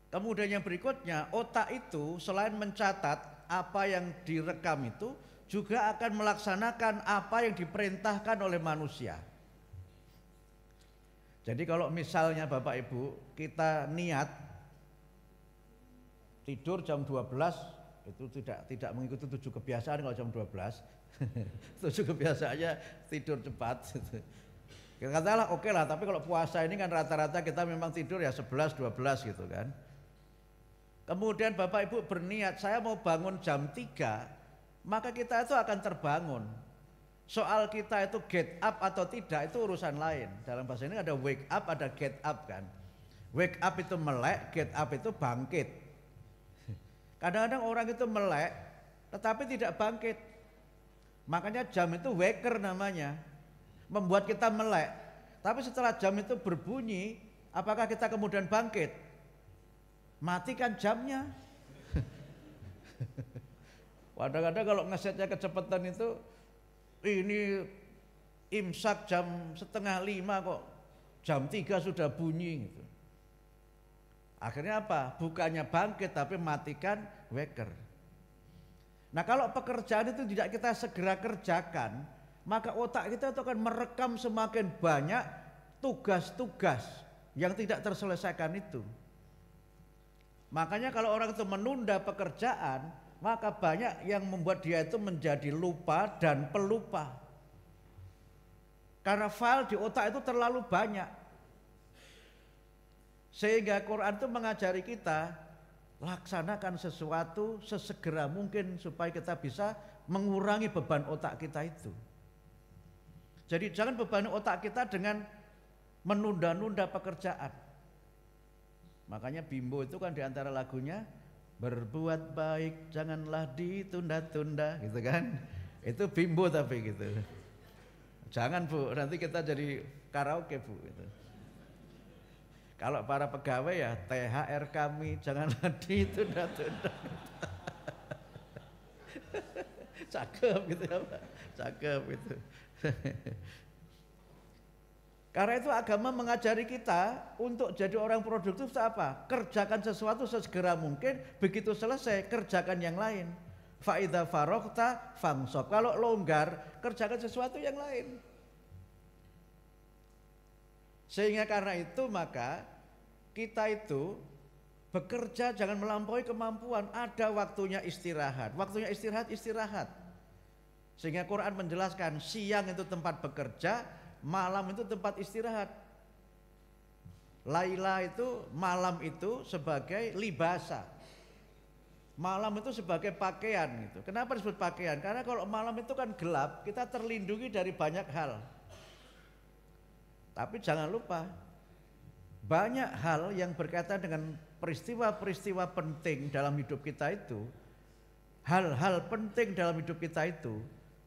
Kemudian yang berikutnya, otak itu selain mencatat apa yang direkam itu juga akan melaksanakan apa yang diperintahkan oleh manusia. Jadi kalau misalnya Bapak Ibu kita niat tidur jam 12 itu tidak mengikuti 7 kebiasaan kalau jam 12. 7 kebiasaannya tidur cepat. Katakanlah oke lah, tapi kalau puasa ini kan rata-rata kita memang tidur ya 11 12 gitu kan. Kemudian Bapak Ibu berniat saya mau bangun jam 3, maka kita itu akan terbangun. Soal kita itu get up atau tidak itu urusan lain. Dalam bahasa ini ada wake up, ada get up kan. Wake up itu melek, get up itu bangkit. Kadang-kadang orang itu melek tetapi tidak bangkit. Makanya jam itu waker namanya. Membuat kita melek. Tapi setelah jam itu berbunyi, apakah kita kemudian bangkit? Matikan jamnya. Kadang-kadang kalau ngesetnya kecepatan itu ini imsak jam 4:30 kok jam 3 sudah bunyi gitu. Akhirnya apa? Bukannya bangkit tapi matikan waker. Nah kalau pekerjaan itu tidak kita segera kerjakan, maka otak kita itu akan merekam semakin banyak tugas-tugas yang tidak terselesaikan itu. Makanya kalau orang itu menunda pekerjaan, maka banyak yang membuat dia itu menjadi lupa dan pelupa. Karena file di otak itu terlalu banyak. Sehingga Quran itu mengajari kita laksanakan sesuatu sesegera mungkin supaya kita bisa mengurangi beban otak kita itu. Jadi jangan bebani otak kita dengan menunda-nunda pekerjaan. Makanya Bimbo itu kan diantara lagunya berbuat baik janganlah ditunda-tunda gitu kan. Itu Bimbo tapi gitu. Jangan Bu, nanti kita jadi karaoke Bu gitu. Kalau para pegawai ya THR kami janganlah ditunda-tunda. Cakep gitu ya Pak, cakep itu. Karena itu agama mengajari kita untuk jadi orang produktif itu apa? Kerjakan sesuatu sesegera mungkin, begitu selesai kerjakan yang lain. Fa'idha farokta famsok. Kalau longgar, kerjakan sesuatu yang lain. Sehingga karena itu maka kita itu bekerja jangan melampaui kemampuan. Ada waktunya istirahat. Waktunya istirahat. Sehingga Quran menjelaskan siang itu tempat bekerja, malam itu tempat istirahat. Laila itu, malam itu sebagai libasa. Malam itu sebagai pakaian gitu. Kenapa disebut pakaian? Karena kalau malam itu kan gelap, kita terlindungi dari banyak hal. Tapi jangan lupa, banyak hal yang berkaitan dengan peristiwa-peristiwa penting dalam hidup kita itu, hal-hal penting dalam hidup kita itu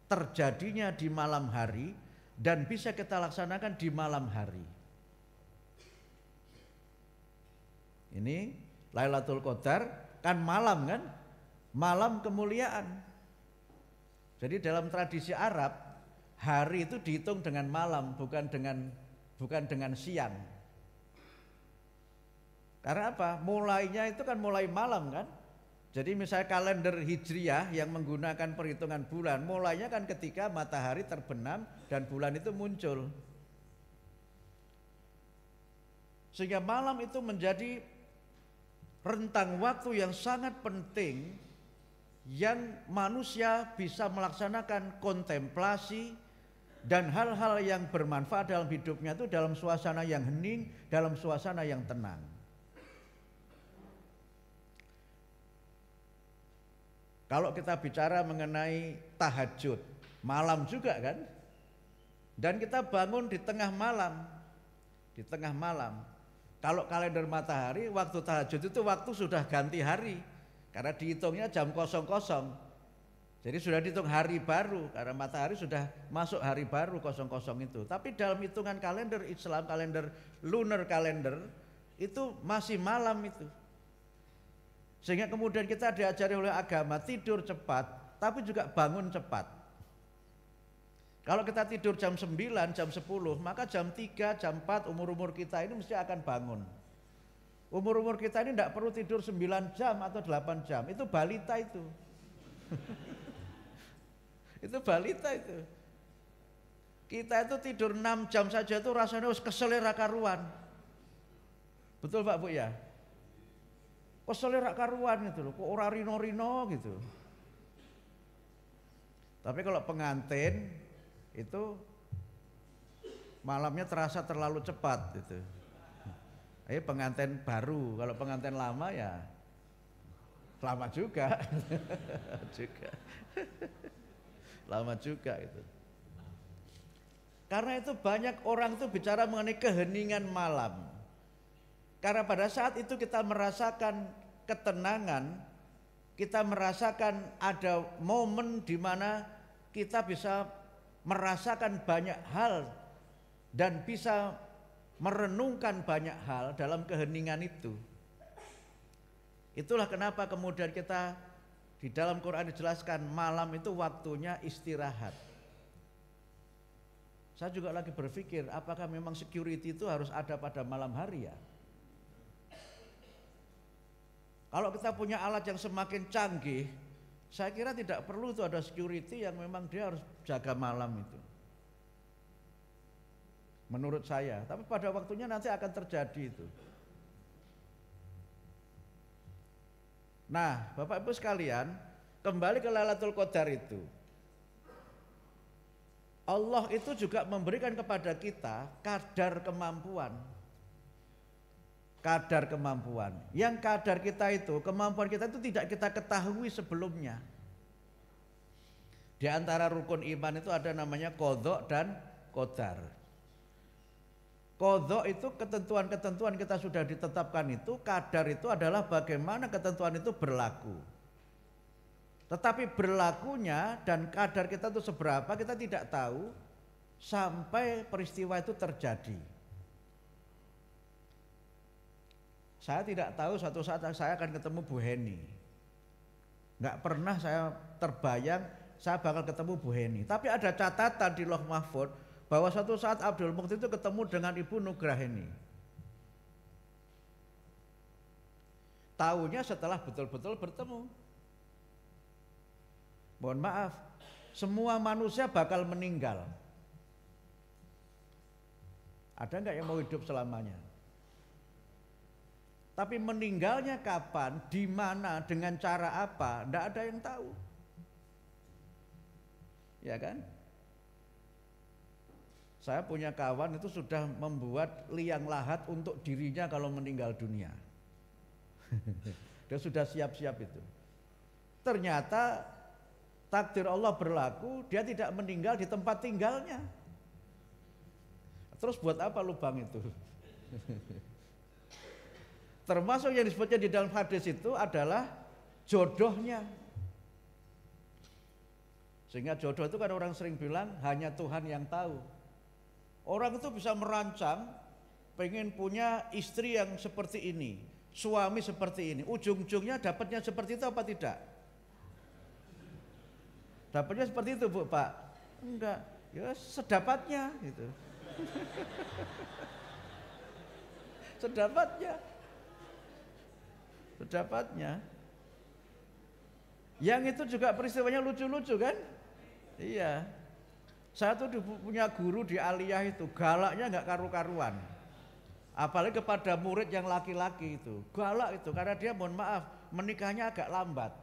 terjadinya di malam hari dan bisa kita laksanakan di malam hari. Ini Lailatul Qadar kan malam kan? Malam kemuliaan. Jadi dalam tradisi Arab hari itu dihitung dengan malam, bukan dengan siang. Karena apa? Mulainya itu kan mulai malam kan? Jadi misalnya kalender Hijriyah yang menggunakan perhitungan bulan, mulainya kan ketika matahari terbenam dan bulan itu muncul. Sehingga malam itu menjadi rentang waktu yang sangat penting yang manusia bisa melaksanakan kontemplasi dan hal-hal yang bermanfaat dalam hidupnya itu dalam suasana yang hening, dalam suasana yang tenang. Kalau kita bicara mengenai tahajud, malam juga kan? Dan kita bangun di tengah malam. Di tengah malam. Kalau kalender matahari, waktu tahajud itu waktu sudah ganti hari. Karena dihitungnya jam 00. Jadi sudah dihitung hari baru, karena matahari sudah masuk hari baru 00 itu. Tapi dalam hitungan kalender Islam, kalender lunar kalender, itu masih malam itu. Sehingga kemudian kita diajari oleh agama tidur cepat, tapi juga bangun cepat. Kalau kita tidur jam 9, jam 10, maka jam 3, jam 4 umur-umur kita ini mesti akan bangun. Umur-umur kita ini tidak perlu tidur 9 jam atau 8 jam, itu balita itu. Itu balita itu. Kita itu tidur 6 jam saja itu rasanya keselera karuan. Betul Pak Bu ya? Keselera karuan gitu loh, kok ora rino-rino gitu. Tapi kalau pengantin itu malamnya terasa terlalu cepat gitu. Ini pengantin baru, kalau pengantin lama ya lama juga. Lama juga itu. Karena itu banyak orang itu bicara mengenai keheningan malam. Karena pada saat itu kita merasakan ketenangan, kita merasakan ada momen di mana kita bisa merasakan banyak hal dan bisa merenungkan banyak hal dalam keheningan itu. Itulah kenapa kemudian kita di dalam Quran dijelaskan malam itu waktunya istirahat. Saya juga lagi berpikir apakah memang security itu harus ada pada malam hari ya? Kalau kita punya alat yang semakin canggih, saya kira tidak perlu itu ada security yang memang dia harus jaga malam itu. Menurut saya, tapi pada waktunya nanti akan terjadi itu. Nah, Bapak Ibu sekalian, kembali ke Lailatul Qadar itu. Allah itu juga memberikan kepada kita kadar kemampuan. Kadar kemampuan. Yang kadar kita itu, kemampuan kita itu tidak kita ketahui sebelumnya. Di antara rukun iman itu ada namanya qadha dan qadar. Qadha itu ketentuan-ketentuan kita sudah ditetapkan itu, qadar itu adalah bagaimana ketentuan itu berlaku. Tetapi berlakunya dan kadar kita itu seberapa kita tidak tahu sampai peristiwa itu terjadi. Saya tidak tahu suatu saat saya akan ketemu Bu Heni. Nggak pernah saya terbayang saya bakal ketemu Bu Heni. Tapi ada catatan di Lauh Mahfud bahwa suatu saat Abdul Mukti itu ketemu dengan Ibu Nugraheni. Tahunya setelah betul-betul bertemu. Mohon maaf, semua manusia bakal meninggal. Ada enggak yang mau hidup selamanya? Tapi meninggalnya kapan, di mana, dengan cara apa, enggak ada yang tahu. Ya kan? Saya punya kawan itu sudah membuat liang lahat untuk dirinya kalau meninggal dunia. Dia sudah siap-siap itu. Ternyata takdir Allah berlaku, dia tidak meninggal di tempat tinggalnya. Terus buat apa lubang itu? Termasuk yang disebutnya di dalam hadis itu adalah jodohnya. Sehingga jodoh itu kan orang sering bilang hanya Tuhan yang tahu. Orang itu bisa merancang pengen punya istri yang seperti ini, suami seperti ini. Ujung-ujungnya dapatnya seperti itu apa tidak? Dapatnya seperti itu Bu, Pak? Enggak, ya sedapatnya gitu. Sedapatnya. Yang itu juga peristiwanya lucu-lucu kan? Iya. Saya tuh punya guru di Aliyah itu, galaknya nggak karu-karuan. Apalagi kepada murid yang laki-laki itu, galak itu karena dia mohon maaf menikahnya agak lambat.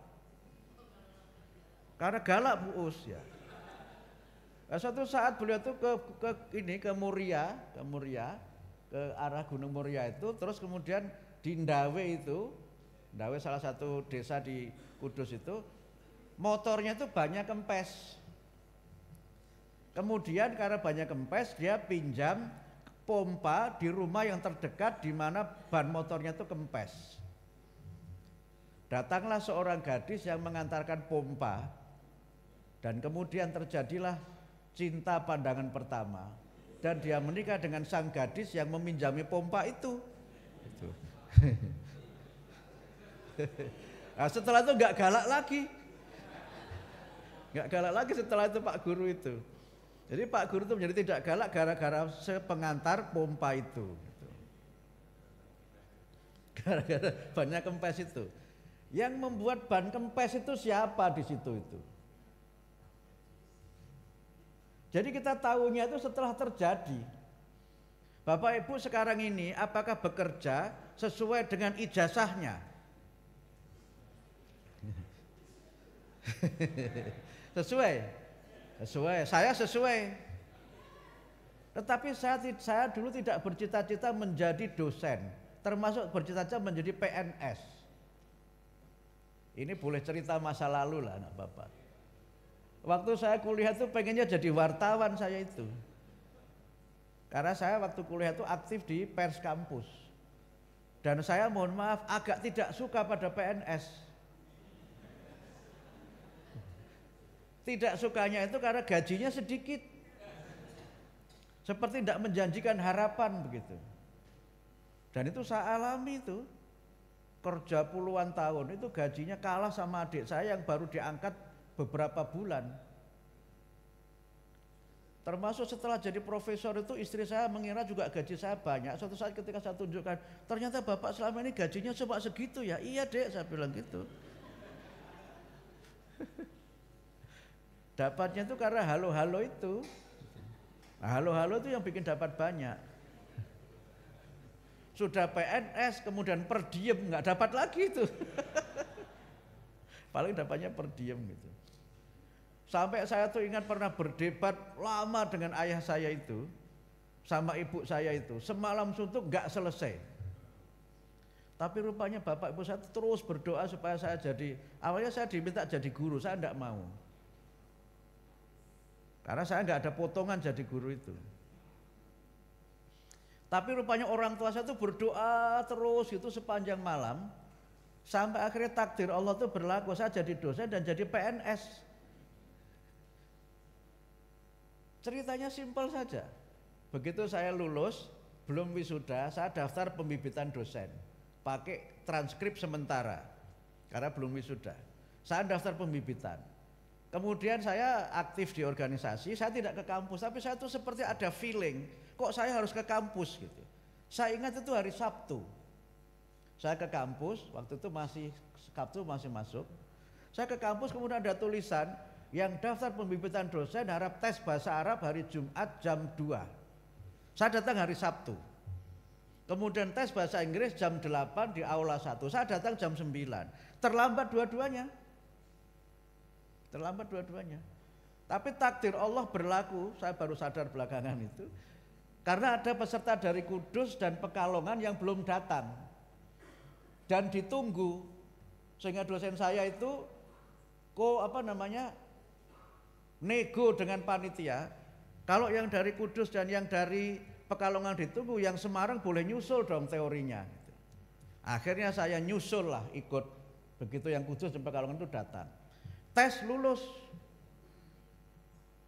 Karena galak Bu Us ya. Nah, suatu saat beliau tuh ke Muria, ke arah Gunung Muria itu, terus kemudian di Ndawe itu, Ndawe salah satu desa di Kudus itu, motornya itu banyak kempes. Kemudian karena banyak kempes, dia pinjam pompa di rumah yang terdekat di mana ban motornya itu kempes. Datanglah seorang gadis yang mengantarkan pompa dan kemudian terjadilah cinta pandangan pertama dan dia menikah dengan sang gadis yang meminjami pompa itu. Nah, setelah itu nggak galak lagi setelah itu Pak Guru itu. Jadi Pak Guru itu menjadi tidak galak gara-gara sepengantar pompa itu. Gara-gara banyak kempes itu. Yang membuat ban kempes itu siapa di situ itu? Jadi kita tahunya itu setelah terjadi. Bapak Ibu sekarang ini apakah bekerja sesuai dengan ijazahnya? Sesuai. Saya sesuai. Tetapi saya dulu tidak bercita-cita menjadi dosen, termasuk bercita-cita menjadi PNS. Ini boleh cerita masa lalu lah anak Bapak. Waktu saya kuliah itu pengennya jadi wartawan saya itu. Karena saya waktu kuliah itu aktif di pers kampus. Dan saya mohon maaf agak tidak suka pada PNS. Tidak sukanya itu karena gajinya sedikit. Seperti tidak menjanjikan harapan begitu. Dan itu saya alami itu. Kerja puluhan tahun itu gajinya kalah sama adik saya yang baru diangkat beberapa bulan. Termasuk setelah jadi profesor itu istri saya mengira juga gaji saya banyak. Suatu saat ketika saya tunjukkan, ternyata Bapak selama ini gajinya cuma segitu ya. Iya Dek, saya bilang gitu. Dapatnya itu karena halo-halo itu. Nah, halo-halo itu yang bikin dapat banyak. Sudah PNS kemudian per diem nggak dapat lagi itu. Paling dapatnya per diem gitu. Sampai saya tuh ingat pernah berdebat lama dengan ayah saya itu sama ibu saya itu. Semalam suntuk nggak selesai. Tapi rupanya bapak ibu saya terus berdoa supaya saya jadi. Awalnya saya diminta jadi guru, saya enggak mau. Karena saya enggak ada potongan jadi guru itu. Tapi rupanya orang tua saya itu berdoa terus gitu sepanjang malam. Sampai akhirnya takdir Allah itu berlaku, saya jadi dosen dan jadi PNS. Ceritanya simpel saja. Begitu saya lulus, belum wisuda, saya daftar pembibitan dosen. Pakai transkrip sementara, karena belum wisuda. Saya daftar pembibitan. Kemudian saya aktif di organisasi, saya tidak ke kampus, tapi saya tuh seperti ada feeling, kok saya harus ke kampus gitu. Saya ingat itu hari Sabtu. Saya ke kampus, waktu itu Sabtu masih masuk. Saya ke kampus kemudian ada tulisan, yang daftar pembibitan dosen harap tes bahasa Arab hari Jumat jam 2. Saya datang hari Sabtu. Kemudian tes bahasa Inggris jam 8 di aula 1. Saya datang jam 9. Terlambat dua-duanya. Tapi takdir Allah berlaku, saya baru sadar belakangan itu. Karena ada peserta dari Kudus dan Pekalongan yang belum datang. Dan ditunggu. Sehingga dosen saya itu nego dengan panitia. Kalau yang dari Kudus dan yang dari Pekalongan ditunggu, yang Semarang boleh nyusul dong teorinya. Akhirnya saya nyusul lah ikut. Begitu yang Kudus dan Pekalongan itu datang. Tes lulus.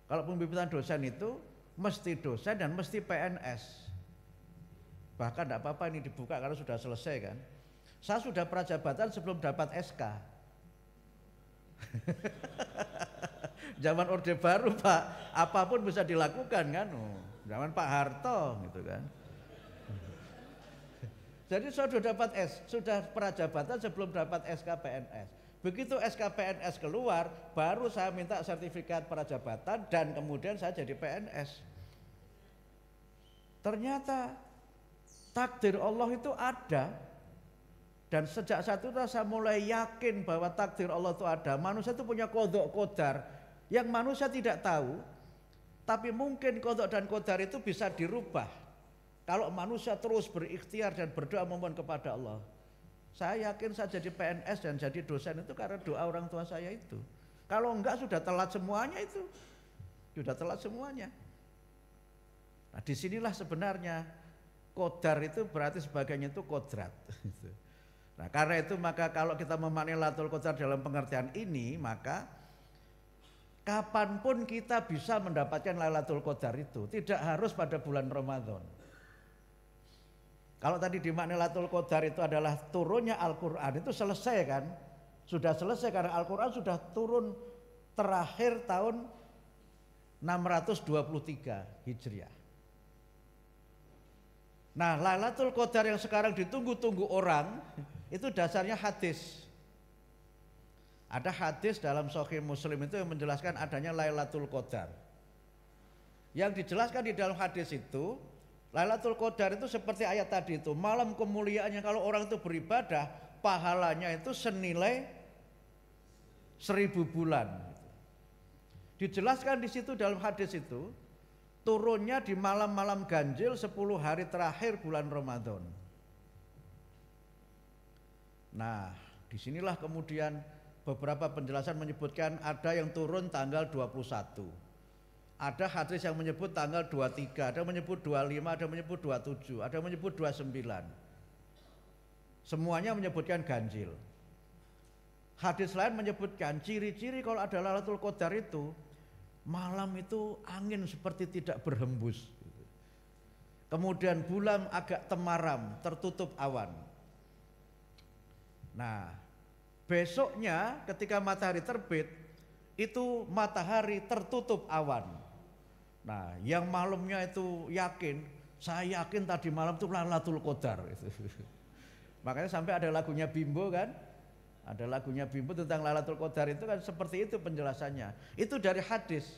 Kalau pembibitan dosen itu mesti dosen dan mesti PNS. Bahkan tidak apa-apa ini dibuka karena sudah selesai kan. Saya sudah prajabatan sebelum dapat SK. Zaman Orde Baru Pak, apapun bisa dilakukan kan. Zaman Pak Harto gitu kan. Jadi saya sudah prajabatan sebelum dapat SK PNS. Begitu SK PNS keluar, baru saya minta sertifikat prajabatan dan kemudian saya jadi PNS. Ternyata takdir Allah itu ada. Dan sejak saat itu saya mulai yakin bahwa takdir Allah itu ada. Manusia itu punya qadha qadar yang manusia tidak tahu. Tapi mungkin qadha dan qadar itu bisa dirubah. Kalau manusia terus berikhtiar dan berdoa memohon kepada Allah. Saya yakin saya jadi PNS dan jadi dosen itu karena doa orang tua saya itu. Kalau enggak sudah telat semuanya itu. Sudah telat semuanya. Nah disinilah sebenarnya qadar itu berarti sebagainya itu kodrat. Nah karena itu maka kalau kita memaknai Lailatul Qadar dalam pengertian ini, maka kapanpun kita bisa mendapatkan Lailatul Qadar itu, tidak harus pada bulan Ramadan. Kalau tadi dimaknai Lailatul Qadar itu adalah turunnya Al-Quran, itu selesai kan? Sudah selesai karena Al-Quran sudah turun terakhir tahun 623 Hijriah. Nah Lailatul Qadar yang sekarang ditunggu-tunggu orang, itu dasarnya hadis. Ada hadis dalam Sahih Muslim itu yang menjelaskan adanya Lailatul Qadar. Yang dijelaskan di dalam hadis itu, Lailatul Qadar itu seperti ayat tadi itu, malam kemuliaannya kalau orang itu beribadah, pahalanya itu senilai 1000 bulan. Dijelaskan di situ dalam hadis itu, turunnya di malam-malam ganjil 10 hari terakhir bulan Ramadan. Nah, disinilah kemudian beberapa penjelasan menyebutkan ada yang turun tanggal 21. Ada hadis yang menyebut tanggal 23, ada yang menyebut 25, ada yang menyebut 27, ada yang menyebut 29. Semuanya menyebutkan ganjil. Hadis lain menyebutkan ciri-ciri kalau ada Lailatul Qadar itu, malam itu angin seperti tidak berhembus. Kemudian bulan agak temaram, tertutup awan. Nah, besoknya ketika matahari terbit, itu matahari tertutup awan. Nah, yang malamnya itu yakin, saya yakin tadi malam itu Lailatul Qadar. Makanya sampai ada lagunya Bimbo kan? Ada lagunya Bimbo tentang Lailatul Qadar itu kan seperti itu penjelasannya. Itu dari hadis.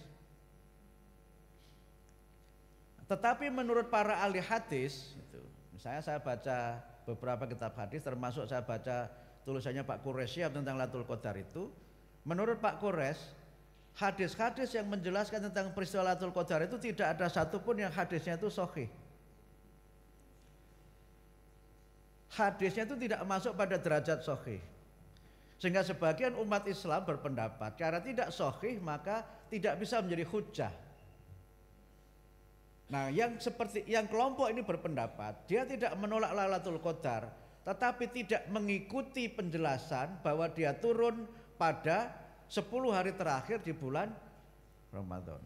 Tetapi menurut para ahli hadis, misalnya saya baca beberapa kitab hadis, termasuk saya baca tulisannya Pak Quraisy tentang Lailatul Qadar itu, menurut Pak Quraisy, hadis-hadis yang menjelaskan tentang peristiwa Lailatul Qadar itu tidak ada satupun yang hadisnya itu sahih. Hadisnya itu tidak masuk pada derajat sahih. Sehingga sebagian umat Islam berpendapat karena tidak sahih maka tidak bisa menjadi hujjah. Nah, yang kelompok ini berpendapat dia tidak menolak Lailatul Qadar, tetapi tidak mengikuti penjelasan bahwa dia turun pada 10 hari terakhir di bulan Ramadan.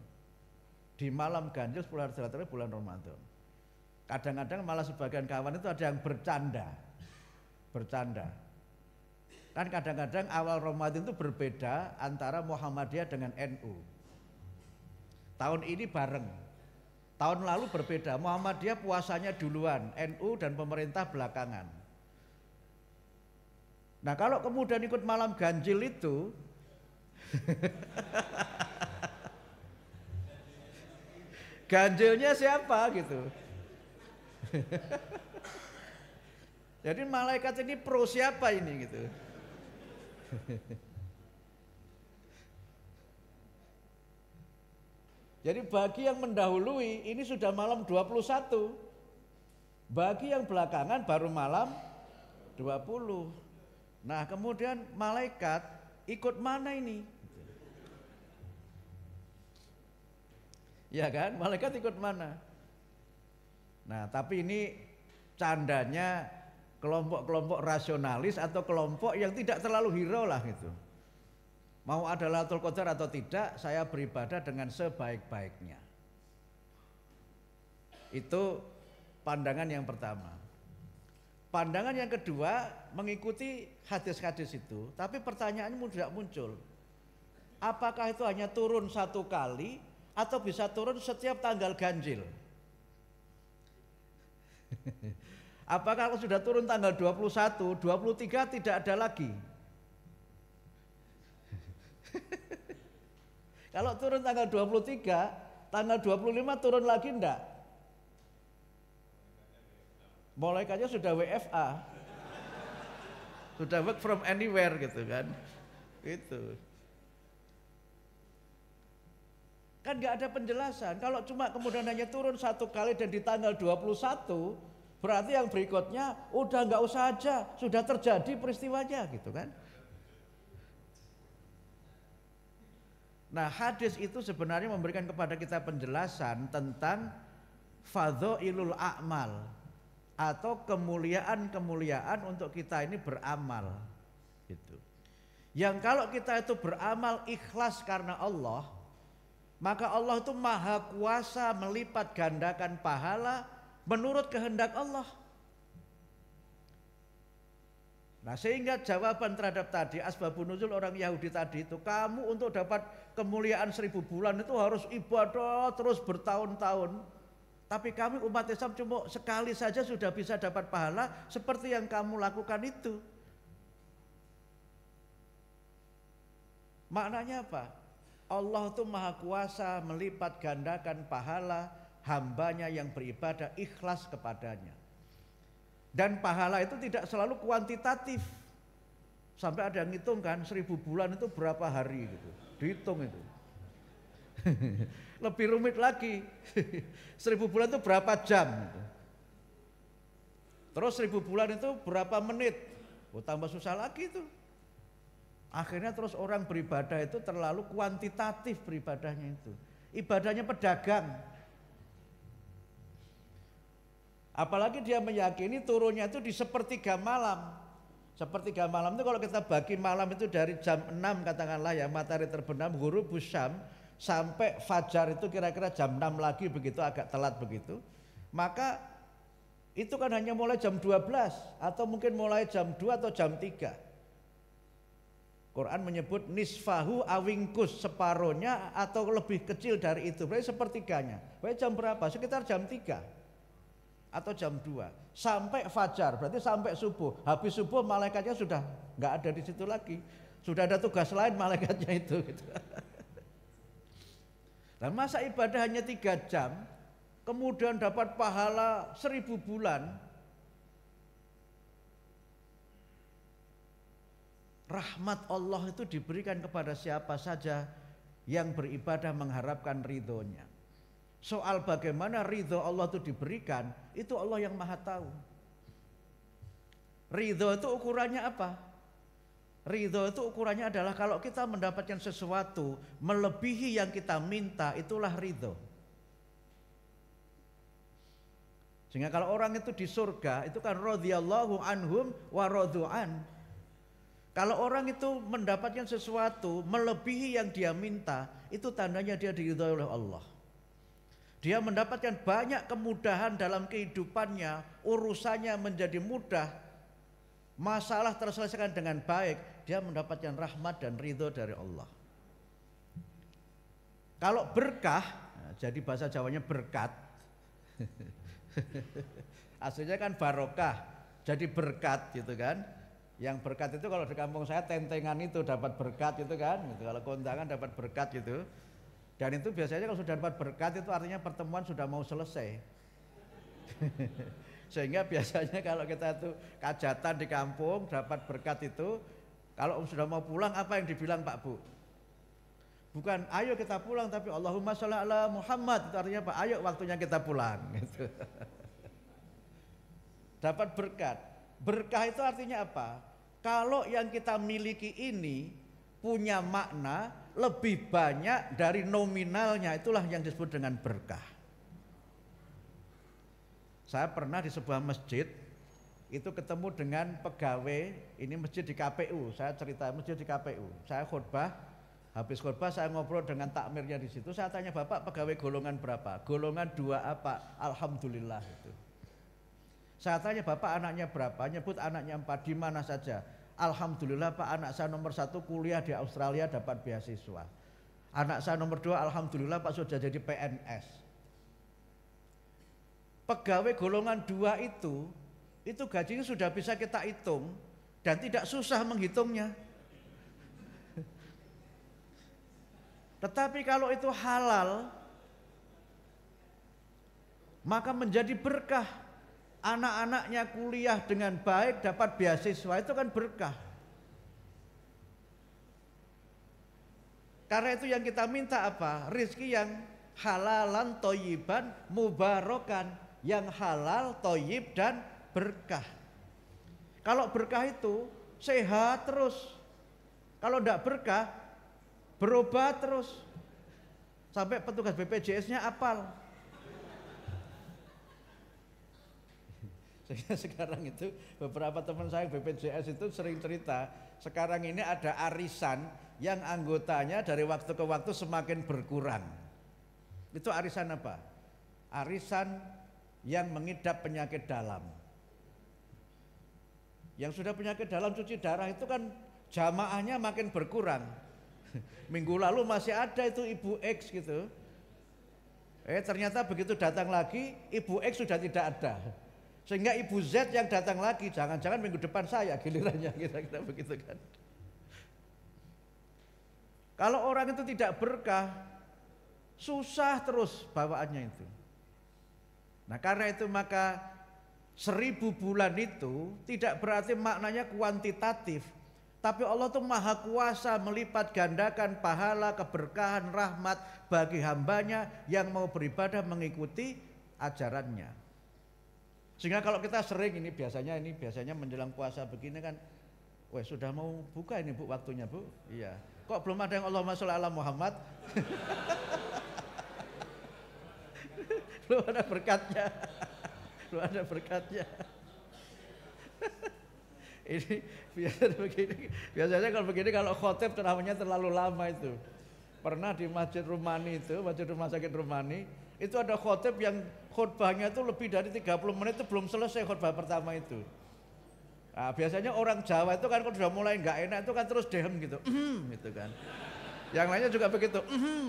Di malam ganjil 10 hari terakhir bulan Ramadan. Kadang-kadang malah sebagian kawan itu ada yang bercanda. Kan kadang-kadang awal Ramadan itu berbeda antara Muhammadiyah dengan NU. Tahun ini bareng. Tahun lalu berbeda, Muhammadiyah puasanya duluan, NU dan pemerintah belakangan. Nah, kalau kemudian ikut malam ganjil itu ganjilnya siapa gitu. Jadi malaikat ini pro siapa ini gitu. Jadi bagi yang mendahului ini sudah malam 21. Bagi yang belakangan baru malam 20. Nah, kemudian malaikat ikut mana ini? Ya kan? Malaikat ikut mana? Nah, tapi ini candanya kelompok-kelompok rasionalis atau kelompok yang tidak terlalu hirau lah gitu. Mau ada Lailatul Qadar atau tidak, saya beribadah dengan sebaik-baiknya. Itu pandangan yang pertama. Pandangan yang kedua mengikuti hadis-hadis itu, tapi pertanyaannya tidak muncul. Apakah itu hanya turun satu kali atau bisa turun setiap tanggal ganjil? Apakah kalau sudah turun tanggal 21, 23 tidak ada lagi? Kalau turun tanggal 23, tanggal 25 turun lagi enggak? Malaikatnya sudah WFA. Sudah work from anywhere gitu kan. Gitu. Kan enggak ada penjelasan. Kalau cuma kemudian hanya turun satu kali dan di tanggal 21, berarti yang berikutnya udah enggak usah aja, sudah terjadi peristiwanya gitu kan. Nah, hadis itu sebenarnya memberikan kepada kita penjelasan tentang fadhailul a'mal atau kemuliaan-kemuliaan untuk kita ini beramal gitu. Yang kalau kita itu beramal ikhlas karena Allah, maka Allah itu maha kuasa melipat gandakan pahala menurut kehendak Allah. Nah, sehingga jawaban terhadap tadi asbabun nuzul orang Yahudi tadi itu, kamu untuk dapat kemuliaan 1000 bulan itu harus ibadah terus bertahun-tahun. Tapi kami umat Islam cuma sekali saja sudah bisa dapat pahala seperti yang kamu lakukan itu. Maknanya apa? Allah itu maha kuasa melipat gandakan pahala hambanya yang beribadah ikhlas kepadanya. Dan pahala itu tidak selalu kuantitatif. Sampai ada yang ngitung kan 1000 bulan itu berapa hari gitu. Dihitung itu. Lebih rumit lagi. 1000 bulan itu berapa jam gitu. Terus 1000 bulan itu berapa menit. Oh, tambah susah lagi itu. Akhirnya terus orang beribadah itu terlalu kuantitatif beribadahnya itu. Ibadahnya pedagang. Apalagi dia meyakini turunnya itu di sepertiga malam. Sepertiga malam itu kalau kita bagi malam itu dari jam 6 katakanlah ya matahari terbenam ghurubus syam sampai fajar itu kira-kira jam 6 lagi begitu agak telat begitu. Maka itu kan hanya mulai jam 12 atau mungkin mulai jam 2 atau jam 3. Quran menyebut nisfahu awingkus separohnya atau lebih kecil dari itu. Berarti sepertiganya. Berarti jam berapa? Sekitar jam 3. Atau jam 2 sampai fajar, berarti sampai subuh. Habis subuh malaikatnya sudah nggak ada di situ lagi, sudah ada tugas lain malaikatnya itu gitu. Dan masa ibadah hanya 3 jam kemudian dapat pahala 1000 bulan. Rahmat Allah itu diberikan kepada siapa saja yang beribadah mengharapkan ridhonya. Soal bagaimana ridho Allah itu diberikan, itu Allah yang maha tahu. Ridho itu ukurannya apa? Ridho itu ukurannya adalah kalau kita mendapatkan sesuatu melebihi yang kita minta, itulah ridho. Sehingga kalau orang itu di surga itu kan radhiyallahu anhum wa radu'an. Kalau orang itu mendapatkan sesuatu melebihi yang dia minta, itu tandanya dia diridhoi oleh Allah. Dia mendapatkan banyak kemudahan dalam kehidupannya, urusannya menjadi mudah, masalah terselesaikan dengan baik, dia mendapatkan rahmat dan ridho dari Allah. Kalau berkah, jadi bahasa Jawanya berkat. Aslinya kan barokah, jadi berkat gitu kan. Yang berkat itu kalau di kampung saya tentengan itu dapat berkat gitu kan, gitu. Kalau kondangan dapat berkat gitu. Dan itu biasanya kalau sudah dapat berkat itu artinya pertemuan sudah mau selesai. Sehingga biasanya kalau kita itu kajatan di kampung dapat berkat itu, kalau sudah mau pulang apa yang dibilang Pak Bu? Bukan ayo kita pulang, tapi Allahumma sholli ala Muhammad. Itu artinya apa? Ayo waktunya kita pulang gitu. Dapat berkat. Berkah itu artinya apa? Kalau yang kita miliki ini punya makna lebih banyak dari nominalnya, itulah yang disebut dengan berkah. Saya pernah di sebuah masjid itu ketemu dengan pegawai, ini masjid di KPU, saya cerita masjid di KPU. Saya khutbah, habis khutbah saya ngobrol dengan takmirnya di situ. Saya tanya, Bapak pegawai golongan berapa? Golongan 2 apa? Alhamdulillah itu. Saya tanya, Bapak anaknya berapa? Nyebut anaknya 4, di mana saja? Alhamdulillah Pak, anak saya nomor 1 kuliah di Australia dapat beasiswa. Anak saya nomor 2 alhamdulillah Pak sudah jadi PNS. Pegawai golongan 2 itu gajinya sudah bisa kita hitung dan tidak susah menghitungnya. Tetapi kalau itu halal, maka menjadi berkah. Anak-anaknya kuliah dengan baik, dapat beasiswa, itu kan berkah. Karena itu yang kita minta apa? Rizki yang halalan, thayyiban, mubarakan. Yang halal, thayyib dan berkah. Kalau berkah itu sehat terus. Kalau tidak berkah, berubah terus. Sampai petugas BPJS-nya apal. Sekarang itu beberapa teman saya BPJS itu sering cerita, sekarang ini ada arisan yang anggotanya dari waktu ke waktu semakin berkurang. Itu arisan apa? Arisan yang mengidap penyakit dalam. Yang sudah penyakit dalam cuci darah itu kan jamaahnya makin berkurang. Minggu lalu masih ada itu Ibu X gitu. Ternyata begitu datang lagi Ibu X sudah tidak ada. Sehingga Ibu Z yang datang lagi, jangan-jangan minggu depan saya gilirannya, kira-kira begitu kan. Kalau orang itu tidak berkah, susah terus bawaannya itu. Nah karena itu maka 1000 bulan itu tidak berarti maknanya kuantitatif. Tapi Allah tuh maha kuasa melipat gandakan pahala, keberkahan, rahmat bagi hambanya yang mau beribadah mengikuti ajarannya. Sehingga kalau kita sering ini biasanya menjelang puasa begini kan, wah sudah mau buka ini Bu waktunya Bu. Iya. Kok belum ada yang Allahumma sholli ala Muhammad? Belum ada berkatnya. Belum ada berkatnya. Ini biasanya kalau begini kalau khotib ceramahnya terlalu lama itu. Pernah di Masjid Rumani itu, Masjid Rumah Sakit Rumani, itu ada khotib yang khutbahnya itu lebih dari 30 menit itu belum selesai khutbah pertama itu. Nah, biasanya orang Jawa itu kan kalau sudah mulai nggak enak itu kan terus dehem gitu, gitu kan. Yang lainnya juga begitu,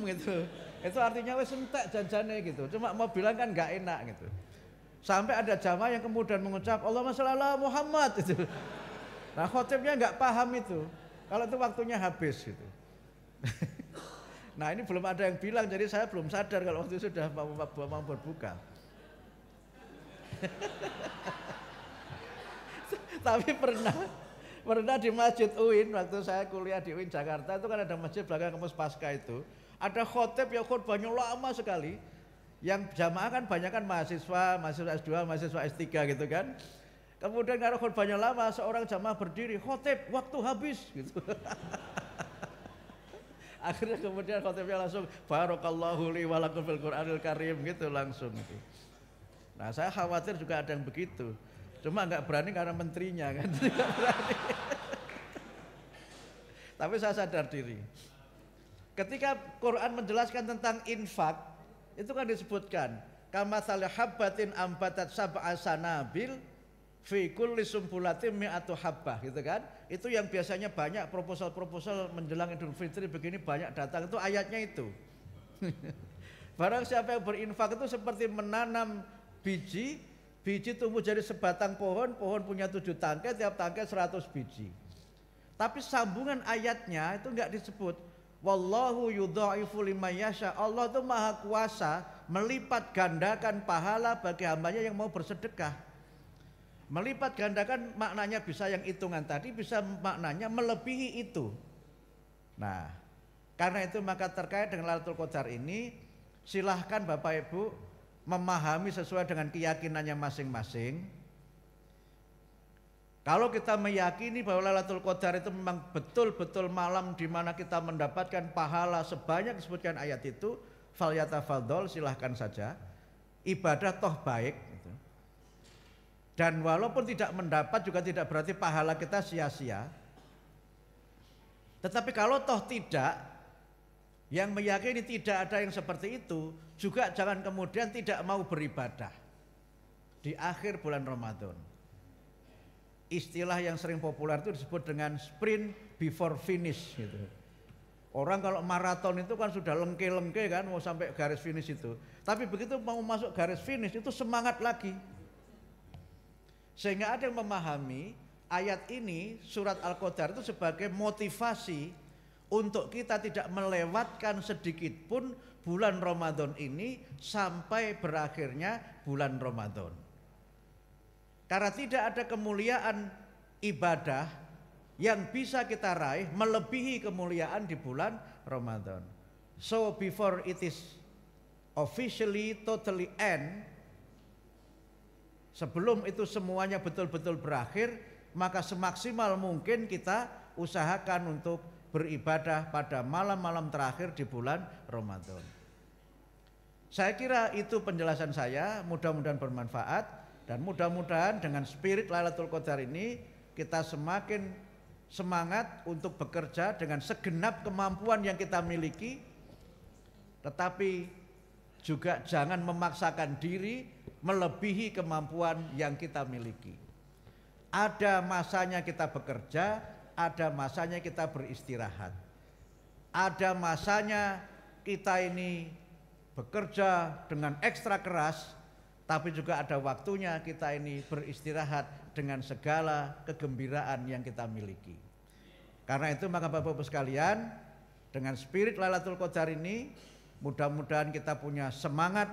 gitu. Itu artinya wes entek janjane gitu. Cuma mau bilang kan nggak enak gitu. Sampai ada jamaah yang kemudian mengucap Allahumma sholli ala Muhammad itu. Nah khotibnya nggak paham itu. Kalau itu waktunya habis gitu. Nah ini belum ada yang bilang, jadi saya belum sadar kalau waktu itu sudah mau berbuka. Tapi pernah di Masjid UIN waktu saya kuliah di UIN Jakarta itu kan ada masjid belakang kampus Pasca itu. Ada khotib yang khutbahnya lama sekali. Yang jamaah kan banyak kan mahasiswa S2, mahasiswa S3 gitu kan. Kemudian karena khutbahnya lama, seorang jamaah berdiri, khotib waktu habis gitu. Akhirnya kemudian khotibnya langsung barakallahu li wa lakum fil Qur'anil Karim gitu langsung itu. Nah saya khawatir juga ada yang begitu. Cuma nggak berani karena menterinya kan. Nggak berani. Tapi saya sadar diri. Ketika Quran menjelaskan tentang infak, itu kan disebutkan kamatsali habbatin ambatat sab'a sanabil fi kulli sumbulatin mi'atu habbah gitu kan. Itu yang biasanya banyak proposal-proposal menjelang Idul Fitri begini banyak datang, itu ayatnya itu. Barang siapa yang berinfak itu seperti menanam biji tumbuh jadi sebatang pohon punya 7 tangkai, tiap tangkai 100 biji. Tapi sambungan ayatnya itu enggak disebut. Wallahu yudha'ifu liman yasha. Allah itu maha kuasa melipat gandakan pahala bagi hambanya yang mau bersedekah. Melipat gandakan maknanya bisa yang hitungan tadi, bisa maknanya melebihi itu. Nah, karena itu maka terkait dengan Lailatul Qadar ini, silahkan Bapak Ibu memahami sesuai dengan keyakinannya masing-masing. Kalau kita meyakini bahwa Lailatul Qadar itu memang betul-betul malam di mana kita mendapatkan pahala sebanyak disebutkan ayat itu, falyatafadhol, silahkan saja. Ibadah toh baik gitu. Dan walaupun tidak mendapat juga tidak berarti pahala kita sia-sia. Tetapi kalau toh tidak, yang meyakini tidak ada yang seperti itu, juga jangan kemudian tidak mau beribadah di akhir bulan Ramadan. Istilah yang sering populer itu disebut dengan sprint before finish gitu. Orang kalau maraton itu kan sudah lengke-lengke kan mau sampai garis finish itu. Tapi begitu mau masuk garis finish itu semangat lagi. Sehingga ada yang memahami ayat ini surat Al-Qadar itu sebagai motivasi untuk kita tidak melewatkan sedikit pun bulan Ramadan ini sampai berakhirnya bulan Ramadan. Karena tidak ada kemuliaan ibadah yang bisa kita raih melebihi kemuliaan di bulan Ramadan. So before it is officially totally end, sebelum itu semuanya betul-betul berakhir, maka semaksimal mungkin kita usahakan untuk beribadah pada malam-malam terakhir di bulan Ramadan. Saya kira itu penjelasan saya, mudah-mudahan bermanfaat. Dan mudah-mudahan dengan spirit Lailatul Qadar ini kita semakin semangat untuk bekerja dengan segenap kemampuan yang kita miliki, tetapi juga jangan memaksakan diri melebihi kemampuan yang kita miliki. Ada masanya kita bekerja, ada masanya kita beristirahat. Ada masanya kita ini bekerja dengan ekstra keras, tapi juga ada waktunya kita ini beristirahat dengan segala kegembiraan yang kita miliki. Karena itu maka Bapak-Ibu sekalian, dengan spirit Lailatul Qadar ini mudah-mudahan kita punya semangat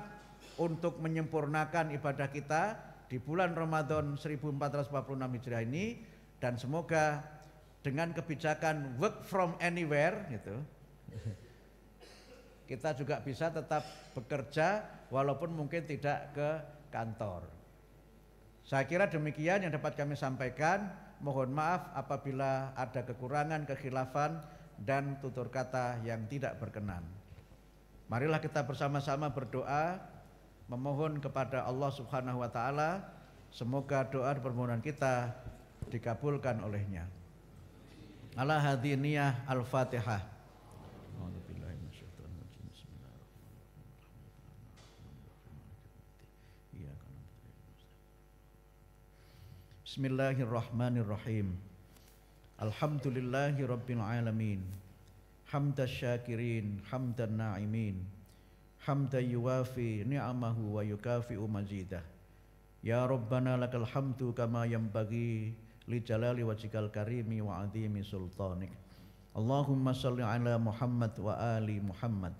untuk menyempurnakan ibadah kita di bulan Ramadan 1446 Hijriah ini, dan semoga dengan kebijakan work from anywhere gitu, kita juga bisa tetap bekerja walaupun mungkin tidak ke kantor. Saya kira demikian yang dapat kami sampaikan. Mohon maaf apabila ada kekurangan, kekhilafan dan tutur kata yang tidak berkenan. Marilah kita bersama-sama berdoa memohon kepada Allah Subhanahu wa taala, semoga doa dan permohonan kita dikabulkan olehnya. Ala hadiniyah Al-Fatihah. Bismillahirrahmanirrahim. Alhamdulillahi rabbil alamin. Hamdan syakirin, hamdan na'imin. Hamdan yuwafi ni'amahu wa yukafi'u mazidah. Ya Rabbana lakal hamdu kama yanbaghi li jalali wajhikal karimi wa azimi sultanik. Allahumma salli ala Muhammad wa ali Muhammad.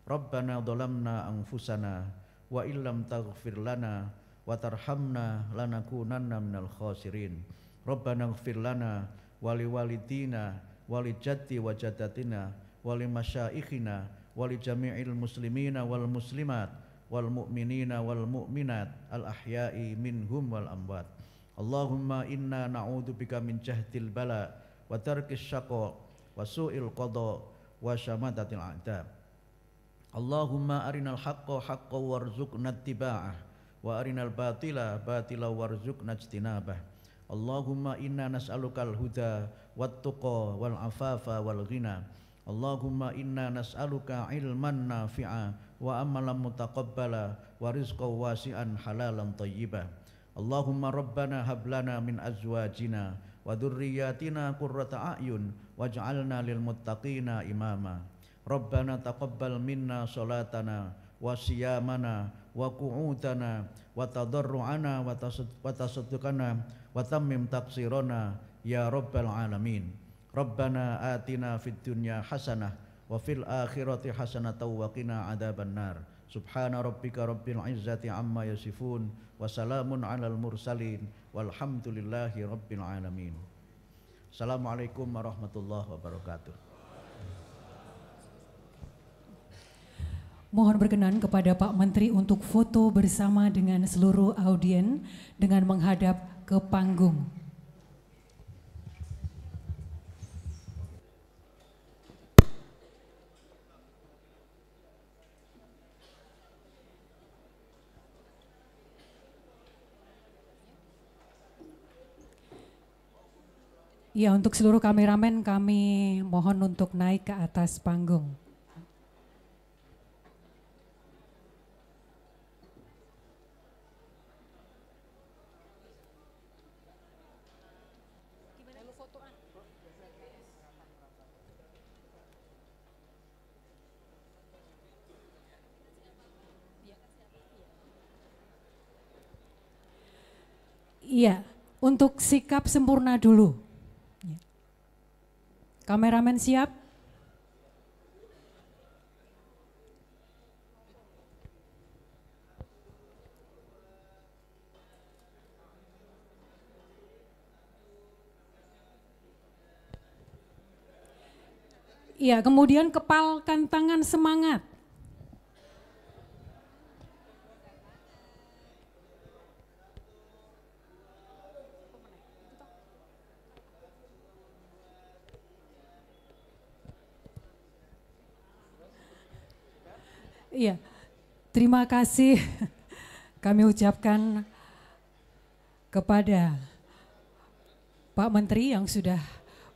Rabbana dhalamna anfusana wa illam taghfir lana wa tarhamna lanakunanna minal khasirin. Rabbana ighfir lana wa liwalidina wa li jaddi wa jaddatina wa li masyaikhina wa li jami'il muslimina wal muslimat wal mu'minina wal mu'minat al ahya'i minhum wal amwat. Allahumma inna na'udzubika min jahdil bala wa tarkis syaqa wa su'il qada wa syamatatil a'da. Allahumma arinal haqqa haqqan warzuqna ittiba'ah wa arinal batila batila warzuqna ijtinabah. Allahumma inna nas'alukal huda wat tuqa wal afafa wal ghina. Allahumma inna nas'aluka ilman nafi'a wa amalan mutaqabbala wa rizqan wasi'an halalan thayyibah. Allahumma rabbana hab lana min azwajina wa dhurriyyatina qurrata a'yun waj'alna lil muttaqina imama. Rabbana taqabbal minna salatana wa siyamana wa qu'udana wa tadarru'ana wa tasadduqana wa tammim taqsirana ya rabbal alamin. Rabbana atina fid dunya hasanah wa fil akhirati hasanatan wa qina adzaban nar. Subhana rabbika rabbil izzati amma yasifun wa salamun alal mursalin walhamdulillahi rabbil alamin. Assalamualaikum warahmatullahi wabarakatuh. Mohon berkenan kepada Pak Menteri untuk foto bersama dengan seluruh audien dengan menghadap ke panggung. Ya, untuk seluruh kameramen kami mohon untuk naik ke atas panggung. Iya, untuk sikap sempurna dulu. Kameramen siap? Iya, kemudian kepalkan tangan semangat. Iya, terima kasih kami ucapkan kepada Pak Menteri yang sudah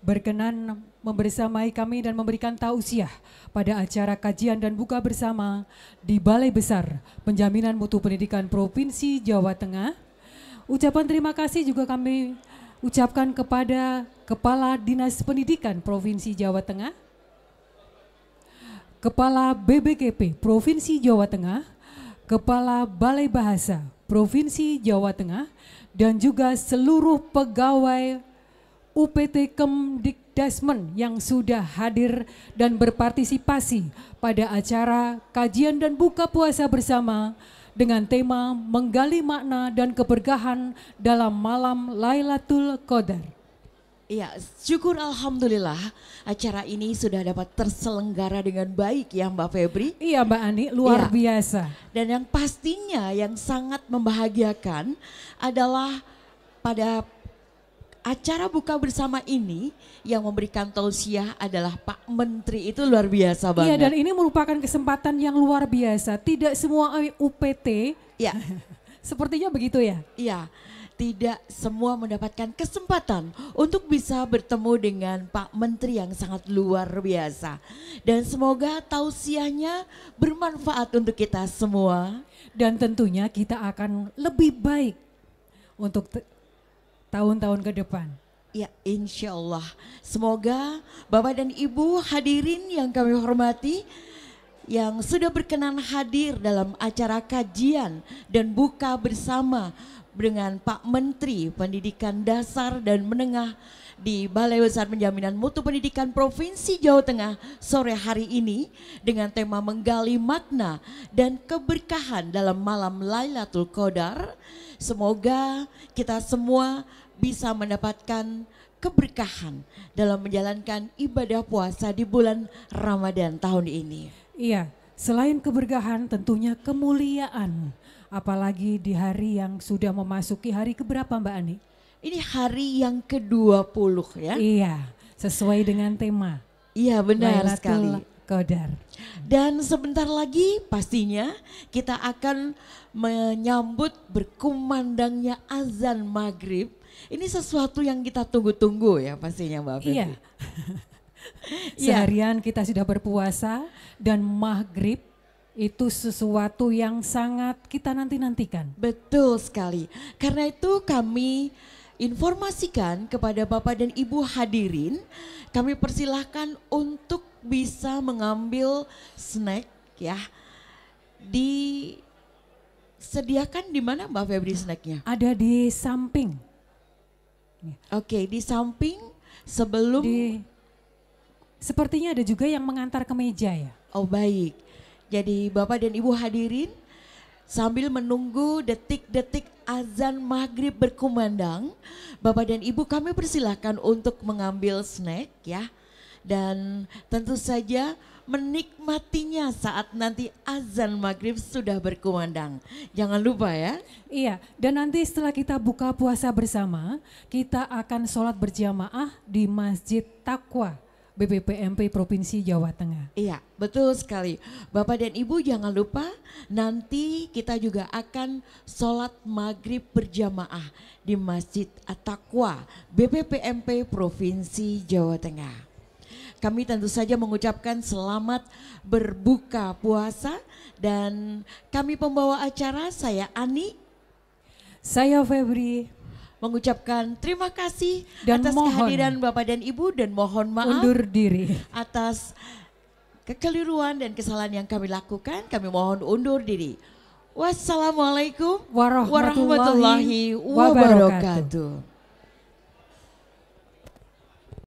berkenan membersamai kami dan memberikan tausiah pada acara kajian dan buka bersama di Balai Besar Penjaminan Mutu Pendidikan Provinsi Jawa Tengah. Ucapan terima kasih juga kami ucapkan kepada Kepala Dinas Pendidikan Provinsi Jawa Tengah, Kepala BBKP Provinsi Jawa Tengah, Kepala Balai Bahasa Provinsi Jawa Tengah, dan juga seluruh pegawai UPT Kemdikdasmen yang sudah hadir dan berpartisipasi pada acara kajian dan buka puasa bersama dengan tema menggali makna dan keberkahan dalam malam Lailatul Qadar. Ya, syukur alhamdulillah acara ini sudah dapat terselenggara dengan baik ya Mbak Febri. Iya Mbak Ani, luar Ya. biasa. Dan yang pastinya yang sangat membahagiakan adalah pada acara buka bersama ini yang memberikan tausiah adalah Pak Menteri, itu luar biasa banget. Iya, dan ini merupakan kesempatan yang luar biasa. Tidak semua UPT Ya, sepertinya begitu ya. iya. Tidak semua mendapatkan kesempatan untuk bisa bertemu dengan Pak Menteri yang sangat luar biasa. Dan semoga tausiahnya bermanfaat untuk kita semua. Dan tentunya kita akan lebih baik untuk tahun-tahun ke depan. Ya, insya Allah. Semoga Bapak dan Ibu hadirin yang kami hormati, yang sudah berkenan hadir dalam acara kajian dan buka bersama dengan Pak Menteri Pendidikan Dasar dan Menengah di Balai Besar Penjaminan Mutu Pendidikan Provinsi Jawa Tengah sore hari ini dengan tema menggali makna dan keberkahan dalam malam Lailatul Qadar. Semoga kita semua bisa mendapatkan keberkahan dalam menjalankan ibadah puasa di bulan Ramadan tahun ini. Iya, selain keberkahan tentunya kemuliaan. Apalagi di hari yang sudah memasuki hari keberapa Mbak Ani? Ini hari yang ke-20 ya. Iya, sesuai dengan tema. Iya benar Lailatul sekali. qadar. Dan sebentar lagi pastinya kita akan menyambut berkumandangnya azan maghrib. Ini sesuatu yang kita tunggu-tunggu ya pastinya Mbak Febri. Iya. Seharian kita sudah berpuasa dan maghrib itu sesuatu yang sangat kita nanti-nantikan. Betul sekali. Karena itu kami informasikan kepada Bapak dan Ibu hadirin, kami persilahkan untuk bisa mengambil snack ya. Disediakan di mana Mbak Febri snacknya? Ada di samping. Oke, di samping sebelum. Sepertinya ada juga yang mengantar ke meja ya. Oh baik. Jadi Bapak dan Ibu hadirin, sambil menunggu detik-detik azan maghrib berkumandang, Bapak dan Ibu kami persilahkan untuk mengambil snack ya. Dan tentu saja menikmatinya saat nanti azan maghrib sudah berkumandang. Jangan lupa ya. Iya, dan nanti setelah kita buka puasa bersama, kita akan sholat berjamaah di Masjid Taqwa BPPMP Provinsi Jawa Tengah. Iya, betul sekali. Bapak dan Ibu jangan lupa nanti kita juga akan sholat maghrib berjamaah di Masjid At-Taqwa BPPMP Provinsi Jawa Tengah. Kami tentu saja mengucapkan selamat berbuka puasa dan kami pembawa acara, saya Ani. Saya Febri. Mengucapkan terima kasih dan atas mohon kehadiran Bapak dan Ibu dan mohon maaf undur diri atas kekeliruan dan kesalahan yang kami lakukan. Kami mohon undur diri. Wassalamualaikum warahmatullahi wabarakatuh.